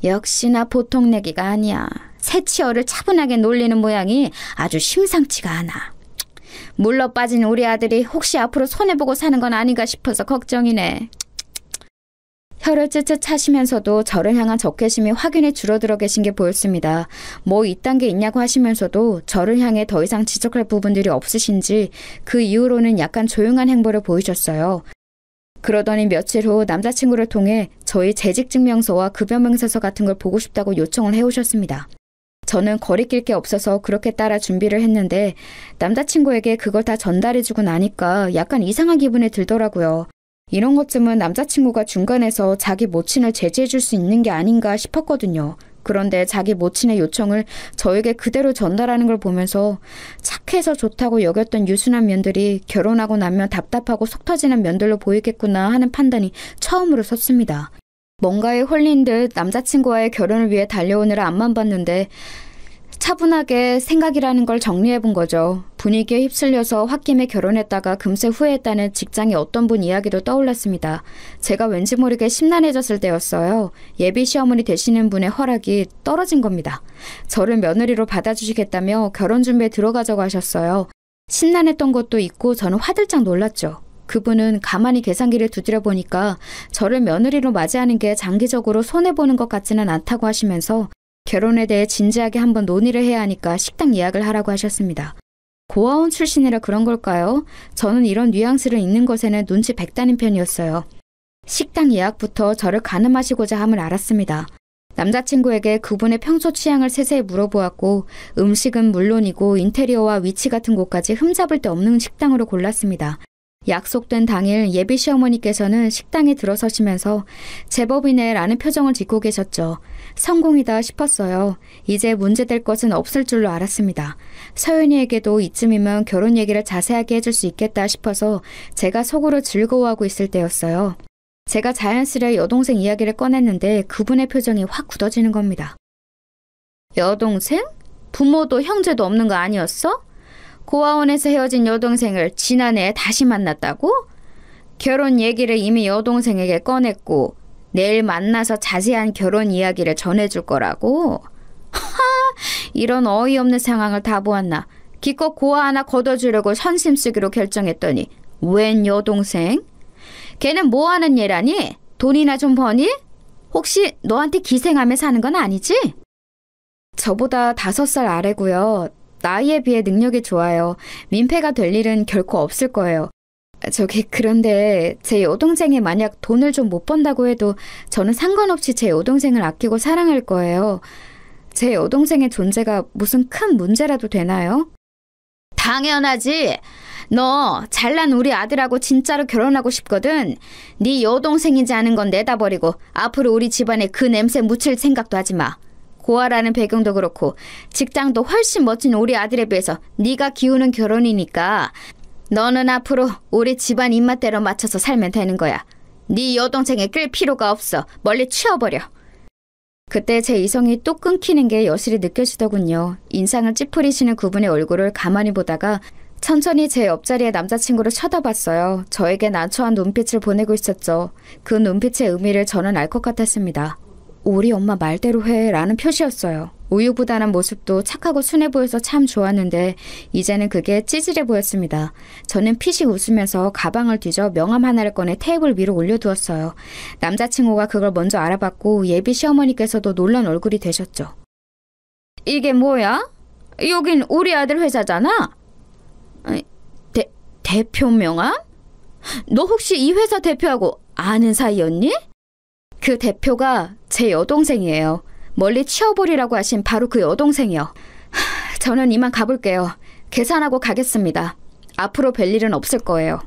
역시나 보통 내기가 아니야. 새치어를 차분하게 놀리는 모양이 아주 심상치가 않아. 물러 빠진 우리 아들이 혹시 앞으로 손해보고 사는 건 아닌가 싶어서 걱정이네. 혀를 쯧쯧 차시면서도 저를 향한 적개심이 확연히 줄어들어 계신 게 보였습니다. 뭐 이딴 게 있냐고 하시면서도 저를 향해 더 이상 지적할 부분들이 없으신지 그 이후로는 약간 조용한 행보를 보이셨어요. 그러더니 며칠 후 남자친구를 통해 저희 재직증명서와 급여명세서 같은 걸 보고 싶다고 요청을 해오셨습니다. 저는 거리낄 게 없어서 그렇게 따라 준비를 했는데 남자친구에게 그걸 다 전달해주고 나니까 약간 이상한 기분이 들더라고요. 이런 것쯤은 남자친구가 중간에서 자기 모친을 제지해줄 수 있는 게 아닌가 싶었거든요. 그런데 자기 모친의 요청을 저에게 그대로 전달하는 걸 보면서 착해서 좋다고 여겼던 유순한 면들이 결혼하고 나면 답답하고 속 터지는 면들로 보이겠구나 하는 판단이 처음으로 섰습니다. 뭔가에 홀린 듯 남자친구와의 결혼을 위해 달려오느라 앞만 봤는데 차분하게 생각이라는 걸 정리해본 거죠. 분위기에 휩쓸려서 홧김에 결혼했다가 금세 후회했다는 직장의 어떤 분 이야기도 떠올랐습니다. 제가 왠지 모르게 심란해졌을 때였어요. 예비 시어머니 되시는 분의 허락이 떨어진 겁니다. 저를 며느리로 받아주시겠다며 결혼 준비에 들어가자고 하셨어요. 심란했던 것도 있고 저는 화들짝 놀랐죠. 그분은 가만히 계산기를 두드려 보니까 저를 며느리로 맞이하는 게 장기적으로 손해보는 것 같지는 않다고 하시면서 결혼에 대해 진지하게 한번 논의를 해야 하니까 식당 예약을 하라고 하셨습니다. 고아원 출신이라 그런 걸까요? 저는 이런 뉘앙스를 읽는 것에는 눈치 백단인 편이었어요. 식당 예약부터 저를 가늠하시고자 함을 알았습니다. 남자친구에게 그분의 평소 취향을 세세히 물어보았고 음식은 물론이고 인테리어와 위치 같은 곳까지 흠잡을 데 없는 식당으로 골랐습니다. 약속된 당일 예비 시어머니께서는 식당에 들어서시면서 제법이네 라는 표정을 짓고 계셨죠. 성공이다 싶었어요. 이제 문제될 것은 없을 줄로 알았습니다. 서연이에게도 이쯤이면 결혼 얘기를 자세하게 해줄 수 있겠다 싶어서 제가 속으로 즐거워하고 있을 때였어요. 제가 자연스레 여동생 이야기를 꺼냈는데 그분의 표정이 확 굳어지는 겁니다. 여동생? 부모도 형제도 없는 거 아니었어? 고아원에서 헤어진 여동생을 지난해에 다시 만났다고? 결혼 얘기를 이미 여동생에게 꺼냈고 내일 만나서 자세한 결혼 이야기를 전해줄 거라고? 하하, 이런 어이없는 상황을 다 보았나. 기껏 고아 하나 걷어주려고 선심 쓰기로 결정했더니 웬 여동생? 걔는 뭐하는 얘라니? 돈이나 좀 버니? 혹시 너한테 기생하며 사는 건 아니지? 저보다 5살 아래고요. 나이에 비해 능력이 좋아요. 민폐가 될 일은 결코 없을 거예요. 그런데 제 여동생이 만약 돈을 좀 못 번다고 해도 저는 상관없이 제 여동생을 아끼고 사랑할 거예요. 제 여동생의 존재가 무슨 큰 문제라도 되나요? 당연하지. 너 잘난 우리 아들하고 진짜로 결혼하고 싶거든. 네 여동생이지 않은 건 내다버리고 앞으로 우리 집안에 그 냄새 묻힐 생각도 하지 마. 고아라는 배경도 그렇고 직장도 훨씬 멋진 우리 아들에 비해서 네가 기우는 결혼이니까 너는 앞으로 우리 집안 입맛대로 맞춰서 살면 되는 거야. 네 여동생에 끌 필요가 없어. 멀리 치워버려. 그때 제 이성이 또 끊기는 게 여실히 느껴지더군요. 인상을 찌푸리시는 그분의 얼굴을 가만히 보다가 천천히 제 옆자리의 남자친구를 쳐다봤어요. 저에게 난처한 눈빛을 보내고 있었죠. 그 눈빛의 의미를 저는 알 것 같았습니다. 우리 엄마 말대로 해 라는 표시였어요. 우유부단한 모습도 착하고 순해 보여서 참 좋았는데 이제는 그게 찌질해 보였습니다. 저는 피식 웃으면서 가방을 뒤져 명함 하나를 꺼내 테이블 위로 올려두었어요. 남자친구가 그걸 먼저 알아봤고 예비 시어머니께서도 놀란 얼굴이 되셨죠. 이게 뭐야? 여긴 우리 아들 회사잖아? 대표 명함? 너 혹시 이 회사 대표하고 아는 사이였니? 그 대표가 제 여동생이에요. 멀리 치워버리라고 하신 바로 그 여동생이요. 저는 이만 가볼게요. 계산하고 가겠습니다. 앞으로 뵐 일은 없을 거예요.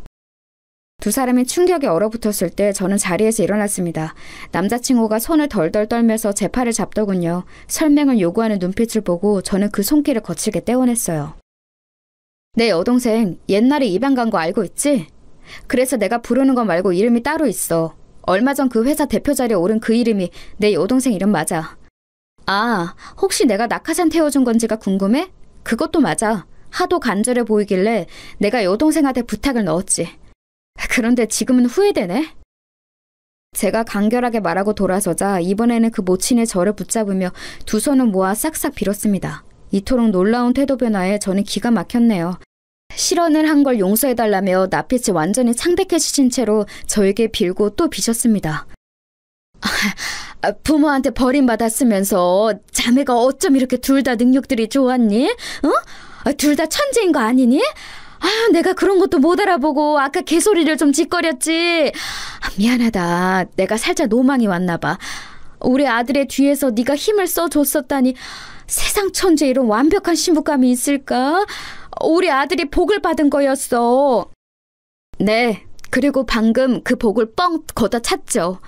두 사람이 충격에 얼어붙었을 때 저는 자리에서 일어났습니다. 남자친구가 손을 덜덜 떨면서 제 팔을 잡더군요. 설명을 요구하는 눈빛을 보고 저는 그 손길을 거칠게 떼어냈어요. 내 여동생 옛날에 입양 간 거 알고 있지? 그래서 내가 부르는 거 말고 이름이 따로 있어. 얼마 전 그 회사 대표 자리에 오른 그 이름이 내 여동생 이름 맞아. 아, 혹시 내가 낙하산 태워준 건지가 궁금해? 그것도 맞아. 하도 간절해 보이길래 내가 여동생한테 부탁을 넣었지. 그런데 지금은 후회되네. 제가 간결하게 말하고 돌아서자 이번에는 그 모친의 저를 붙잡으며 두 손을 모아 싹싹 빌었습니다. 이토록 놀라운 태도 변화에 저는 기가 막혔네요. 실언을 한 걸 용서해달라며 낯빛이 완전히 창백해지신 채로 저에게 빌고 또 비셨습니다. 부모한테 버림받았으면서 자매가 어쩜 이렇게 둘 다 능력들이 좋았니? 둘 다 천재인 거 아니니? 내가 그런 것도 못 알아보고 아까 개소리를 좀 짓거렸지. 미안하다. 내가 살짝 노망이 왔나 봐. 우리 아들의 뒤에서 네가 힘을 써줬었다니. 세상 천재 이런 완벽한 신부감이 있을까? 우리 아들이 복을 받은 거였어. 네, 그리고 방금 그 복을 뻥 걷어찼죠.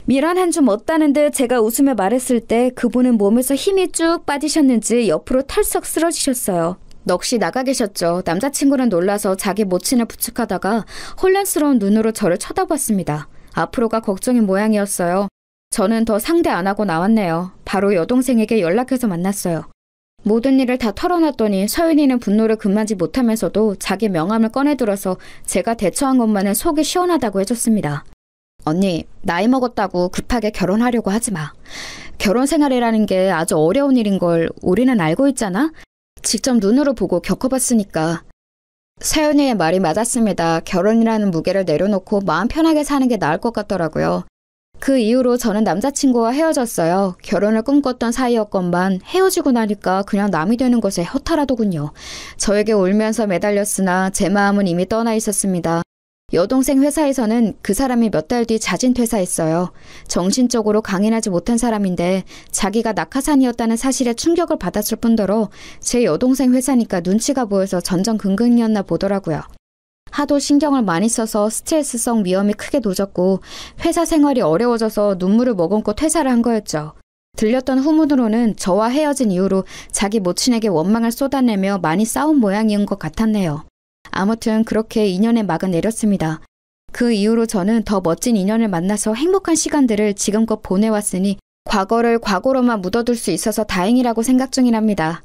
미란 한 줌 얻다는 듯 제가 웃으며 말했을 때 그분은 몸에서 힘이 쭉 빠지셨는지 옆으로 털썩 쓰러지셨어요. 넋이 나가 계셨죠. 남자친구는 놀라서 자기 모친을 부축하다가 혼란스러운 눈으로 저를 쳐다봤습니다. 앞으로가 걱정인 모양이었어요. 저는 더 상대 안 하고 나왔네요. 바로 여동생에게 연락해서 만났어요. 모든 일을 다 털어놨더니 서윤이는 분노를 금하지 못하면서도 자기 명함을 꺼내들어서 제가 대처한 것만은 속이 시원하다고 해줬습니다. 언니, 나이 먹었다고 급하게 결혼하려고 하지 마. 결혼 생활이라는 게 아주 어려운 일인 걸 우리는 알고 있잖아? 직접 눈으로 보고 겪어봤으니까. 서윤이의 말이 맞았습니다. 결혼이라는 무게를 내려놓고 마음 편하게 사는 게 나을 것 같더라고요. 그 이후로 저는 남자친구와 헤어졌어요. 결혼을 꿈꿨던 사이였건만 헤어지고 나니까 그냥 남이 되는 것에 허탈하더군요. 저에게 울면서 매달렸으나 제 마음은 이미 떠나 있었습니다. 여동생 회사에서는 그 사람이 몇 달 뒤 자진 퇴사했어요. 정신적으로 강인하지 못한 사람인데 자기가 낙하산이었다는 사실에 충격을 받았을 뿐더러 제 여동생 회사니까 눈치가 보여서 전전긍긍이었나 보더라고요. 하도 신경을 많이 써서 스트레스성 위험이 크게 도졌고 회사 생활이 어려워져서 눈물을 머금고 퇴사를 한 거였죠. 들렸던 후문으로는 저와 헤어진 이후로 자기 모친에게 원망을 쏟아내며 많이 싸운 모양인 것 같았네요. 아무튼 그렇게 인연의 막은 내렸습니다. 그 이후로 저는 더 멋진 인연을 만나서 행복한 시간들을 지금껏 보내왔으니 과거를 과거로만 묻어둘 수 있어서 다행이라고 생각 중이랍니다.